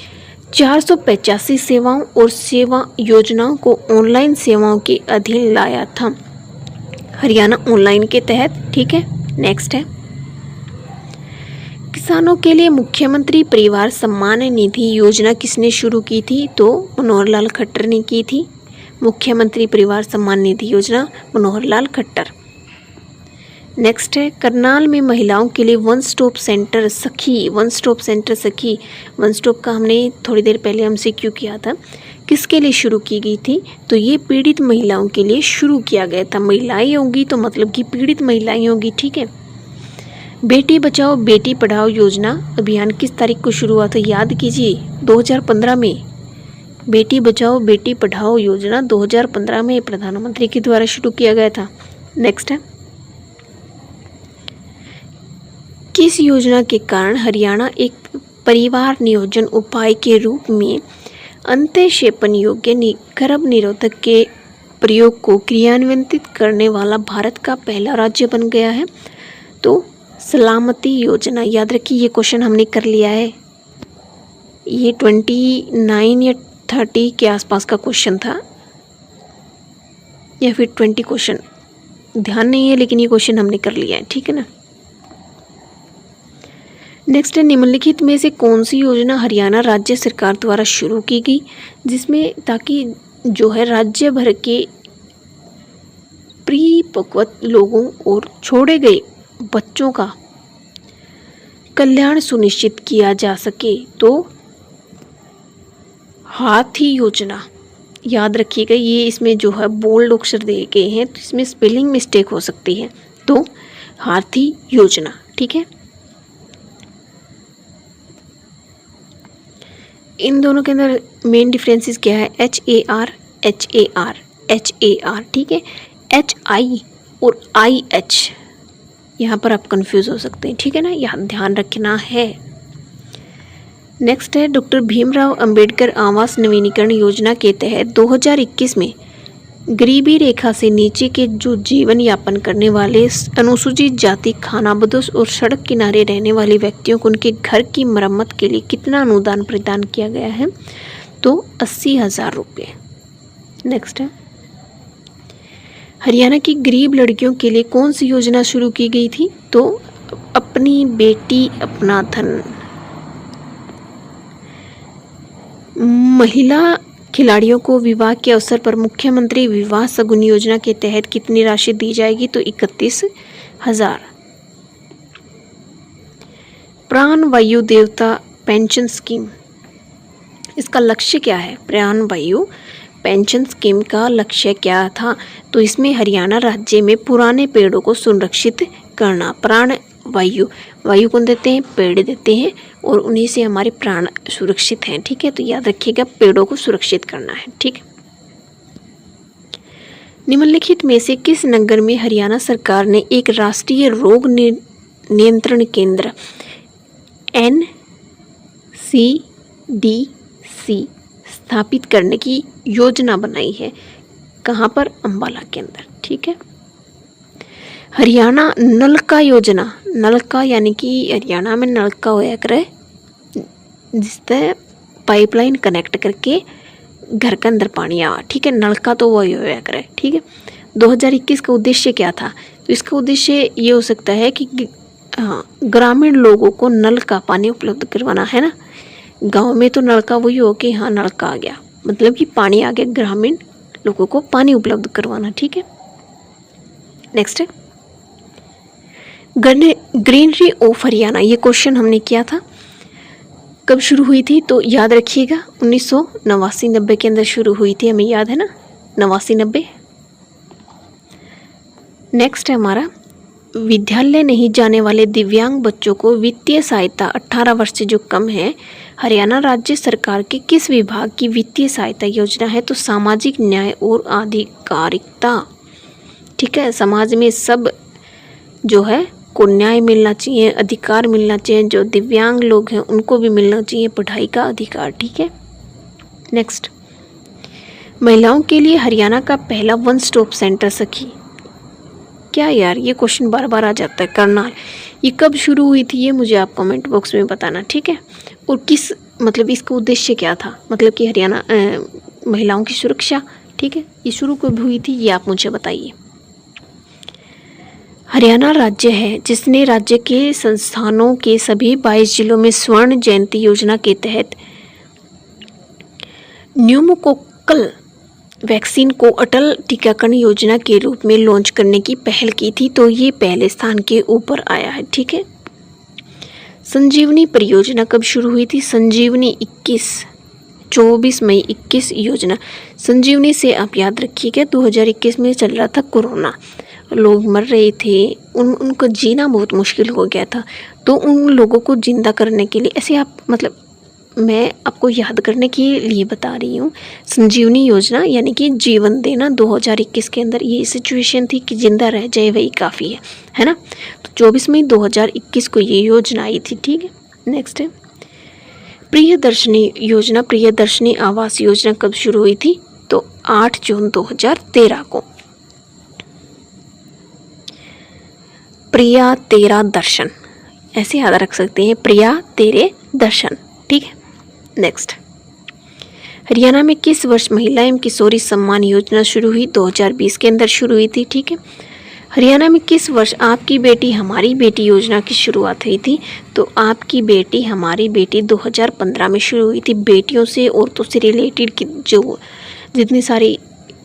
485 सेवाओं और सेवा योजनाओं को ऑनलाइन सेवाओं के अधीन लाया था, हरियाणा ऑनलाइन के तहत, ठीक है। नेक्स्ट है, किसानों के लिए मुख्यमंत्री परिवार सम्मान निधि योजना किसने शुरू की थी? तो मनोहर लाल खट्टर ने की थी, मुख्यमंत्री परिवार सम्मान निधि योजना मनोहर लाल खट्टर। नेक्स्ट है, करनाल में महिलाओं के लिए वन स्टॉप सेंटर सखी, वन स्टॉप सेंटर सखी, वन स्टॉप का हमने थोड़ी देर पहले हमसे क्यों किया था, किसके लिए शुरू की गई थी? तो ये पीड़ित महिलाओं के लिए शुरू किया गया था। महिलाएं होंगी तो मतलब कि पीड़ित महिलाएं होंगी, ठीक है। बेटी बचाओ बेटी पढ़ाओ योजना अभियान किस तारीख को शुरू हुआ था? याद कीजिए, 2015 में। बेटी बचाओ बेटी पढ़ाओ योजना 2015 में प्रधानमंत्री के द्वारा शुरू किया गया था। नेक्स्ट है, किस योजना के कारण हरियाणा एक परिवार नियोजन उपाय के रूप में अंतःक्षेपण योग्य गर्भ निरोधक के प्रयोग को क्रियान्वित करने वाला भारत का पहला राज्य बन गया है? तो सलामती योजना, याद रखिए ये क्वेश्चन हमने कर लिया है, ये 29 या 30 के आसपास का क्वेश्चन था या फिर 20 क्वेश्चन, ध्यान नहीं है, लेकिन ये क्वेश्चन हमने कर लिया है, ठीक है ना। नेक्स्ट है, निम्नलिखित में से कौन सी योजना हरियाणा राज्य सरकार द्वारा शुरू की गई जिसमें ताकि जो है राज्य भर के परिपक्व लोगों और छोड़े गए बच्चों का कल्याण सुनिश्चित किया जा सके? तो हाथी योजना, याद रखिएगा, ये इसमें जो है बोल्ड अक्षर दिए गए हैं तो इसमें स्पेलिंग मिस्टेक हो सकती है, तो हाथी योजना, ठीक है। इन दोनों के अंदर मेन डिफरेंसेस क्या है? HAR HAR, ठीक है। HI और IH, यहाँ पर आप कंफ्यूज हो सकते हैं, ठीक है ना, यहाँ ध्यान रखना है। नेक्स्ट है, डॉक्टर भीमराव अंबेडकर आवास नवीनीकरण योजना के तहत 2021 में गरीबी रेखा से नीचे के जो जीवन यापन करने वाले अनुसूचित जाति, खानाबदोश और सड़क किनारे रहने वाले व्यक्तियों को उनके घर की मरम्मत के लिए कितना अनुदान प्रदान किया गया है? तो 80,000 रुपये। नेक्स्ट है, हरियाणा की गरीब लड़कियों के लिए कौन सी योजना शुरू की गई थी? तो अपनी बेटी अपना धन। महिला खिलाड़ियों को विवाह के अवसर पर मुख्यमंत्री विवाह शगुन योजना के तहत कितनी राशि दी जाएगी? तो 31,000। प्राण वायु देवता पेंशन स्कीम, इसका लक्ष्य क्या है? प्राण वायु पेंशन स्कीम का लक्ष्य क्या था? तो इसमें हरियाणा राज्य में पुराने पेड़ों को संरक्षित करना। प्राण वायु, वायु कौन देते हैं? पेड़ देते हैं, और उन्हीं से हमारे प्राण सुरक्षित हैं। ठीक है, तो याद रखिएगा पेड़ों को सुरक्षित करना है। ठीक, निम्नलिखित में से किस नगर में हरियाणा सरकार ने एक राष्ट्रीय रोग नियंत्रण केंद्र NCDC स्थापित करने की योजना बनाई है? कहाँ पर? अंबाला के अंदर। ठीक है, हरियाणा नलका योजना, नलका यानी कि हरियाणा में नलका होया करे जिससे पाइपलाइन कनेक्ट करके घर के अंदर पानी आवा। ठीक है, नलका तो वही होया करे। ठीक है, 2021 का उद्देश्य क्या था? तो इसका उद्देश्य ये हो सकता है कि ग्रामीण लोगों को नल का पानी उपलब्ध करवाना है ना। गांव में तो नल का वही हो कि हाँ नलका आ गया, मतलब कि पानी आ गया, ग्रामीण लोगों को पानी उपलब्ध करवाना। ठीक है, नेक्स्ट है ग्रीनरी ऑफ हरियाणा। ये क्वेश्चन हमने किया था, कब शुरू हुई थी? तो याद रखिएगा 1989-90 के अंदर शुरू हुई थी, हमें याद है ना, 89-90। नेक्स्ट है हमारा, विद्यालय नहीं जाने वाले दिव्यांग बच्चों को वित्तीय सहायता 18 वर्ष से जो कम है, हरियाणा राज्य सरकार के किस विभाग की वित्तीय सहायता योजना है? तो सामाजिक न्याय और आधिकारिकता। ठीक है, समाज में सब जो है को न्याय मिलना चाहिए, अधिकार मिलना चाहिए, जो दिव्यांग लोग हैं उनको भी मिलना चाहिए पढ़ाई का अधिकार। ठीक है, नेक्स्ट, महिलाओं के लिए हरियाणा का पहला वन स्टॉप सेंटर सखी। क्या यार, ये क्वेश्चन बार बार आ जाता है। करनाल, ये कब शुरू हुई थी? ये मुझे आप कमेंट बॉक्स में बताना। ठीक है, और किस मतलब इसका उद्देश्य क्या था? मतलब कि हरियाणा महिलाओं की सुरक्षा। ठीक है, ये शुरू कब हुई थी ये आप मुझे बताइए। हरियाणा राज्य है जिसने राज्य के संस्थानों के सभी 22 जिलों में स्वर्ण जयंती योजना के तहत न्यूमोकोकल वैक्सीन को अटल टीकाकरण योजना के रूप में लॉन्च करने की पहल की थी, तो ये पहले स्थान के ऊपर आया है। ठीक है, संजीवनी परियोजना कब शुरू हुई थी? संजीवनी 24 मई 21 योजना। संजीवनी से आप याद रखिएगा 2021 में चल रहा था कोरोना, लोग मर रहे थे, उनका जीना बहुत मुश्किल हो गया था, तो उन लोगों को जिंदा करने के लिए ऐसे आप मतलब मैं आपको याद करने के लिए बता रही हूँ। संजीवनी योजना यानी कि जीवन देना 2021 के अंदर ये सिचुएशन थी कि जिंदा रह जाए वही काफ़ी है ना। तो 24 मई 2021 को ये योजना आई थी। ठीक है, नेक्स्ट है प्रियदर्शनी योजना। प्रियदर्शनी आवास योजना कब शुरू हुई थी? तो 8 जून 2013 को। प्रिया तेरा दर्शन, ऐसे याद रख सकते हैं, प्रिया तेरे दर्शन। ठीक है, नेक्स्ट, हरियाणा में किस वर्ष महिला एवं किशोरी सम्मान योजना शुरू हुई? 2020 के अंदर शुरू हुई थी। ठीक है, हरियाणा में किस वर्ष आपकी बेटी हमारी बेटी योजना की शुरुआत हुई थी? तो आपकी बेटी हमारी बेटी 2015 में शुरू हुई थी। बेटियों से औरतों से रिलेटेड की जो जितनी सारी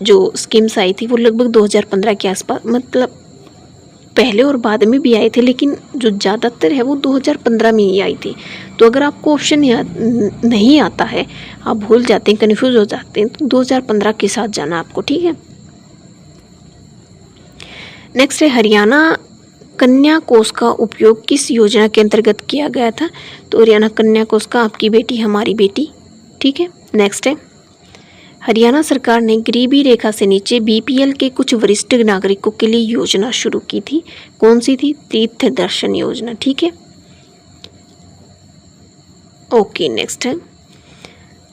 जो स्कीम्स आई थी वो लगभग 2015 के आसपास, मतलब पहले और बाद में भी आए थे, लेकिन जो ज़्यादातर है वो 2015 में ही आई थी। तो अगर आपको ऑप्शन नहीं आता है, आप भूल जाते हैं, कन्फ्यूज हो जाते हैं, तो 2015 के साथ जाना आपको। ठीक है, नेक्स्ट है हरियाणा कन्या कोष का उपयोग किस योजना के अंतर्गत किया गया था? तो हरियाणा कन्या कोष का आपकी बेटी हमारी बेटी। ठीक है, नेक्स्ट है हरियाणा सरकार ने गरीबी रेखा से नीचे बीपीएल के कुछ वरिष्ठ नागरिकों के लिए योजना शुरू की थी। कौन सी थी? तीर्थ दर्शन योजना। ठीक है, ओके, नेक्स्ट है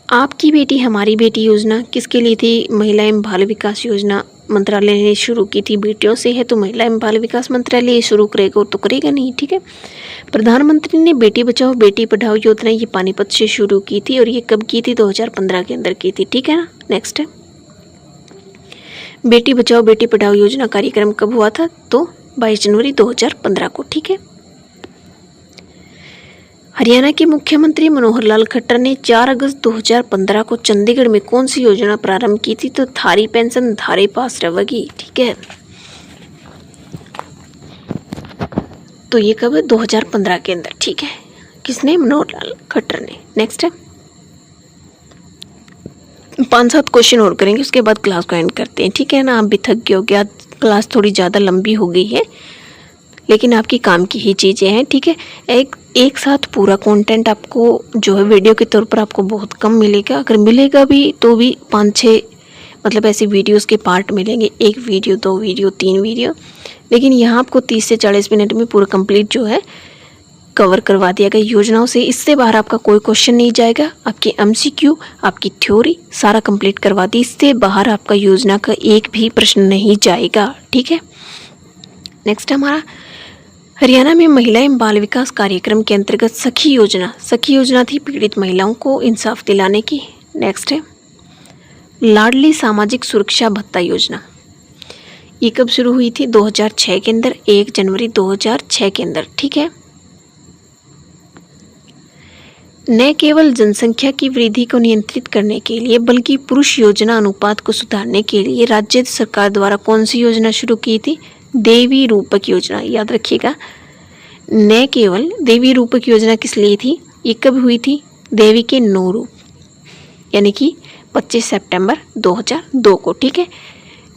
आपकी बेटी हमारी बेटी योजना किसके लिए थी? महिला एवं बाल विकास योजना मंत्रालय ने शुरू की थी। बेटियों से है तो महिला एवं बाल विकास मंत्रालय शुरू करेगा, और तो करेगा नहीं। ठीक है, प्रधानमंत्री ने बेटी बचाओ बेटी पढ़ाओ योजना ये पानीपत से शुरू की थी, और ये कब की थी? 2015 के अंदर की थी। ठीक है ना, नेक्स्ट है बेटी बचाओ बेटी पढ़ाओ योजना कार्यक्रम कब हुआ था? तो 22 जनवरी 2015 को। ठीक है, हरियाणा के मुख्यमंत्री मनोहर लाल खट्टर ने 4 अगस्त 2015 को चंडीगढ़ में कौन सी योजना प्रारंभ की थी? तो थारी पेंशन धारे पास रहेगी। ठीक है, तो ये कब है? 2015 के अंदर। ठीक है, किसने? मनोहर लाल खट्टर ने। नेक्स्ट है, 5-7 क्वेश्चन और करेंगे, उसके बाद क्लास को एंड करते हैं। ठीक है ना, आप भी थक गए हो गया, क्लास थोड़ी ज़्यादा लंबी हो गई है, लेकिन आपकी काम की ही चीज़ें हैं। ठीक है, एक साथ पूरा कंटेंट आपको जो है वीडियो के तौर पर आपको बहुत कम मिलेगा, अगर मिलेगा भी तो भी 5-6 मतलब ऐसी वीडियोस के पार्ट मिलेंगे, 1 वीडियो, 2 वीडियो, 3 वीडियो, लेकिन यहाँ आपको 30 से 40 मिनट में पूरा कंप्लीट जो है कवर करवा दिया गया योजनाओं से। इससे बाहर आपका कोई क्वेश्चन नहीं जाएगा, आपकी MCQ, आपकी थ्योरी सारा कंप्लीट करवा दी, इससे बाहर आपका योजना का एक भी प्रश्न नहीं जाएगा। ठीक है, नेक्स्ट हमारा हरियाणा में महिला एवं बाल विकास कार्यक्रम के अंतर्गत सखी योजना थी पीड़ित महिलाओं को इंसाफ दिलाने की। नेक्स्ट है लाडली सामाजिक सुरक्षा भत्ता योजना, ये कब शुरू हुई थी? 2006 के अंदर, 1 जनवरी 2006 के अंदर। ठीक है, न केवल जनसंख्या की वृद्धि को नियंत्रित करने के लिए बल्कि पुरुष योजना अनुपात को सुधारने के लिए राज्य सरकार द्वारा कौन सी योजना शुरू की थी? देवी रूपक योजना। याद रखिएगा, न केवल देवी रूपक योजना किस लिए थी? ये कब हुई थी? देवी के 9 रूप, यानी कि 25 सितंबर 2002 को। ठीक है,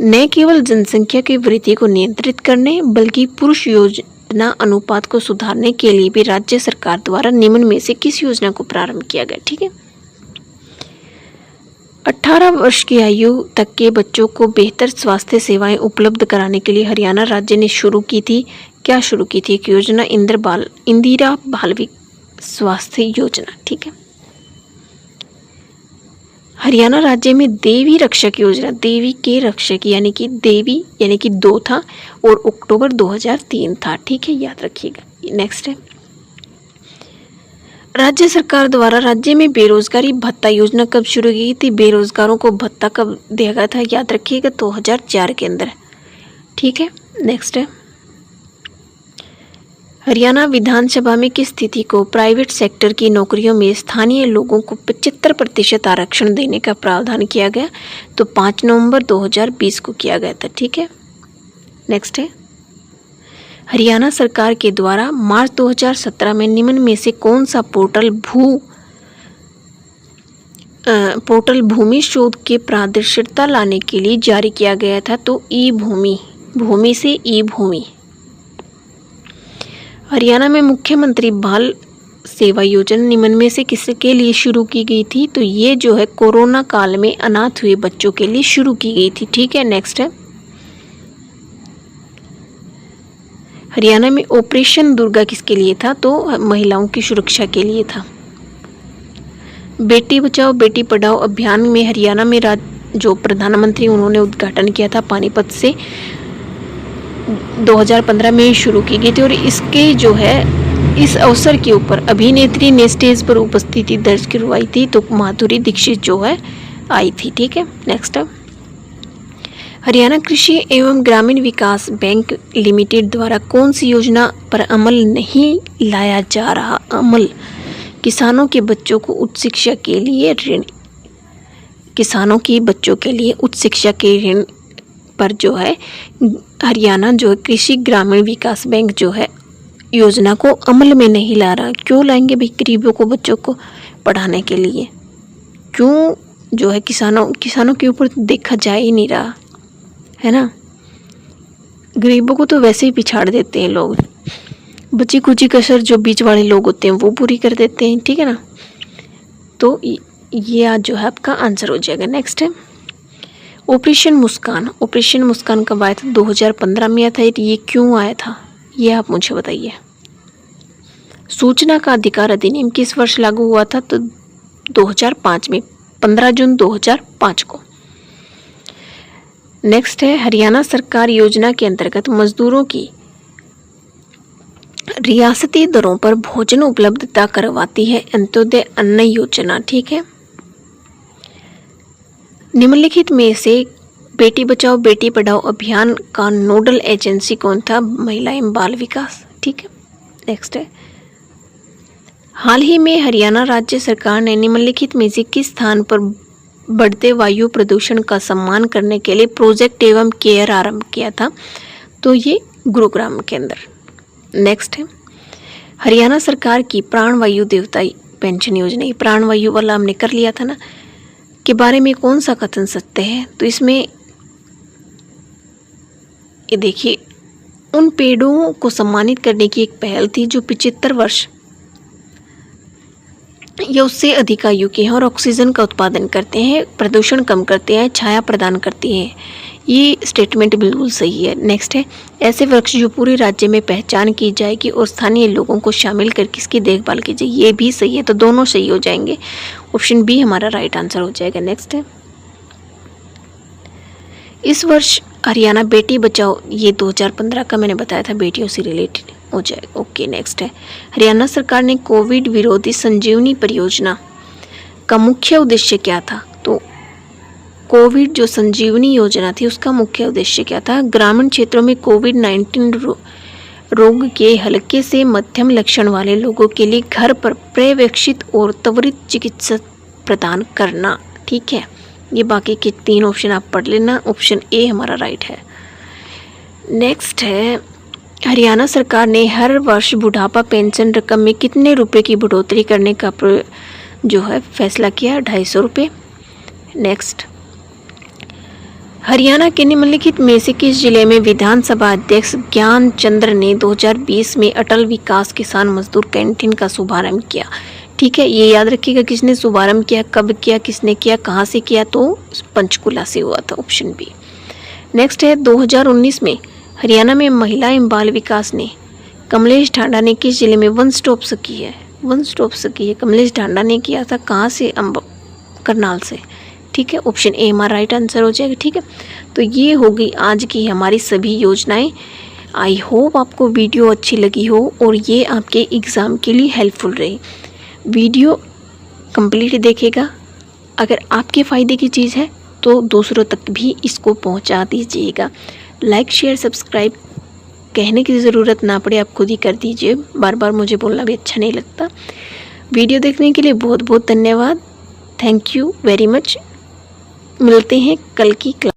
न केवल जनसंख्या की वृद्धि को नियंत्रित करने बल्कि पुरुष योजना अनुपात को सुधारने के लिए भी राज्य सरकार द्वारा निम्न में से किस योजना को प्रारंभ किया गया? ठीक है, 18 वर्ष की आयु तक के बच्चों को बेहतर स्वास्थ्य सेवाएं उपलब्ध कराने के लिए हरियाणा राज्य ने शुरू की थी, क्या शुरू की थी? एक योजना, इंदिरा बाल स्वास्थ्य योजना। ठीक है, हरियाणा राज्य में देवी रक्षक योजना, देवी के रक्षक यानी कि देवी यानी कि 2 था और अक्टूबर 2003 था। ठीक है, याद रखिएगा। नेक्स्ट है राज्य सरकार द्वारा राज्य में बेरोजगारी भत्ता योजना कब शुरू की थी? बेरोजगारों को भत्ता कब दिया गया था? याद रखिएगा, 2004 के अंदर। ठीक है, नेक्स्ट है हरियाणा विधानसभा में किस तिथि को प्राइवेट सेक्टर की नौकरियों में स्थानीय लोगों को 75% आरक्षण देने का प्रावधान किया गया? तो 5 नवंबर 2020 को किया गया था। ठीक है, नेक्स्ट है हरियाणा सरकार के द्वारा मार्च 2017 में निम्न में से कौन सा पोर्टल भूमि शोध के पारदर्शिता लाने के लिए जारी किया गया था? तो भूमि से ई भूमि। हरियाणा में मुख्यमंत्री बाल सेवा योजना निम्न में से किसके लिए शुरू की गई थी? तो ये जो है कोरोना काल में अनाथ हुए बच्चों के लिए शुरू की गई थी। ठीक है, नेक्स्ट है हरियाणा में ऑपरेशन दुर्गा किसके लिए था? तो महिलाओं की सुरक्षा के लिए था। बेटी बचाओ बेटी पढ़ाओ अभियान में हरियाणा में जो प्रधानमंत्री उन्होंने उद्घाटन किया था पानीपत से 2015 में शुरू की गई थी और इसके जो है इस अवसर के ऊपर अभिनेत्री ने स्टेज पर उपस्थिति दर्ज करवाई थी, तो माधुरी दीक्षित जो है आई थी। ठीक है, नेक्स्ट है हरियाणा कृषि एवं ग्रामीण विकास बैंक लिमिटेड द्वारा कौन सी योजना पर अमल नहीं लाया जा रहा? किसानों के बच्चों को उच्च शिक्षा के लिए ऋण, किसानों की बच्चों के लिए उच्च शिक्षा के ऋण पर जो है हरियाणा जो है कृषि ग्रामीण विकास बैंक जो है योजना को अमल में नहीं ला रहा। क्यों लाएंगे भाई? गरीबों को बच्चों को पढ़ाने के लिए। क्यों जो है किसानों के ऊपर देखा जा ही नहीं रहा है ना। गरीबों को तो वैसे ही पिछाड़ देते हैं लोग, बची कुची कसर जो बीच वाले लोग होते हैं वो पूरी कर देते हैं। ठीक है ना, तो ये आज जो है आपका आंसर हो जाएगा। नेक्स्ट है ऑपरेशन मुस्कान। ऑपरेशन मुस्कान कब आया था? 2015 में आया था। ये क्यों आया था ये आप मुझे बताइए। सूचना का अधिकार अधिनियम किस वर्ष लागू हुआ था? तो 2005 में, 15 जून 2005 को। नेक्स्ट है हरियाणा सरकार योजना के अंतर्गत मजदूरों की रियासती दरों पर भोजन उपलब्धता करवाती है अंत्योदय अन्न योजना। ठीक है, निम्नलिखित में से बेटी बचाओ बेटी पढ़ाओ अभियान का नोडल एजेंसी कौन था? महिला एवं बाल विकास। ठीक है, नेक्स्ट है हाल ही में हरियाणा राज्य सरकार ने निम्नलिखित में से किस स्थान पर बढ़ते वायु प्रदूषण का सम्मान करने के लिए प्रोजेक्ट एवं केयर आरंभ किया था? तो ये गुरुग्राम के अंदर। नेक्स्ट है, हरियाणा सरकार की प्राणवायु देवता पेंशन योजना, ये प्राणवायु वाला हमने कर लिया था ना, के बारे में कौन सा कथन सत्य है? तो इसमें ये देखिए, उन पेड़ों को सम्मानित करने की एक पहल थी जो 75 वर्ष या उससे अधिक आयु के हैं और ऑक्सीजन का उत्पादन करते हैं, प्रदूषण कम करते हैं, छाया प्रदान करती हैं। ये स्टेटमेंट बिल्कुल सही है। नेक्स्ट है, ऐसे वृक्ष जो पूरे राज्य में पहचान की जाएगी और स्थानीय लोगों को शामिल करके इसकी देखभाल की जाए, ये भी सही है। तो दोनों सही हो जाएंगे, ऑप्शन बी हमारा राइट आंसर हो जाएगा। नेक्स्ट है, इस वर्ष हरियाणा बेटी बचाओ, ये 2015 का मैंने बताया था, बेटियों से रिलेटेड हो जाएगा। ओके, नेक्स्ट है, हरियाणा सरकार ने कोविड विरोधी संजीवनी परियोजना का मुख्य उद्देश्य क्या था? तो कोविड जो संजीवनी योजना थी उसका मुख्य उद्देश्य क्या था? ग्रामीण क्षेत्रों में कोविड-19 रोग के हल्के से मध्यम लक्षण वाले लोगों के लिए घर पर पर्यवेक्षित और त्वरित चिकित्सा प्रदान करना। ठीक है, ये बाकी के 3 ऑप्शन आप पढ़ लेना, ऑप्शन ए हमारा राइट है। नेक्स्ट है, हरियाणा सरकार ने हर वर्ष बुढ़ापा पेंशन रकम में कितने रुपए की बढ़ोतरी करने का जो है फैसला किया? 250 रुपये। नेक्स्ट, हरियाणा के निम्नलिखित में से किस जिले में विधानसभा अध्यक्ष ज्ञान चंद्र ने 2020 में अटल विकास किसान मजदूर कैंटीन का शुभारंभ किया? ठीक है, ये याद रखिएगा किसने शुभारंभ किया, कब किया, किसने किया, कहाँ से किया? तो पंचकुला से हुआ था, ऑप्शन बी। नेक्स्ट है, 2019 में हरियाणा में महिला एवं बाल विकास ने कमलेश ढांडा ने किस जिले में वन स्टॉप सखी है? वन स्टॉप सखी है कमलेश ढांडा ने किया था, कहाँ से? करनाल से। ठीक है, ऑप्शन ए हमारा राइट आंसर हो जाएगा। ठीक है, तो ये होगी आज की हमारी सभी योजनाएं। आई होप आपको वीडियो अच्छी लगी हो और ये आपके एग्ज़ाम के लिए हेल्पफुल रही। वीडियो कंप्लीट देखिएगा, अगर आपके फ़ायदे की चीज़ है तो दूसरों तक भी इसको पहुंचा दीजिएगा। लाइक शेयर सब्सक्राइब कहने की ज़रूरत ना पड़े, आप खुद ही कर दीजिए, बार बार मुझे बोलना भी अच्छा नहीं लगता। वीडियो देखने के लिए बहुत बहुत धन्यवाद। Thank you very much. मिलते हैं कल की क्लास।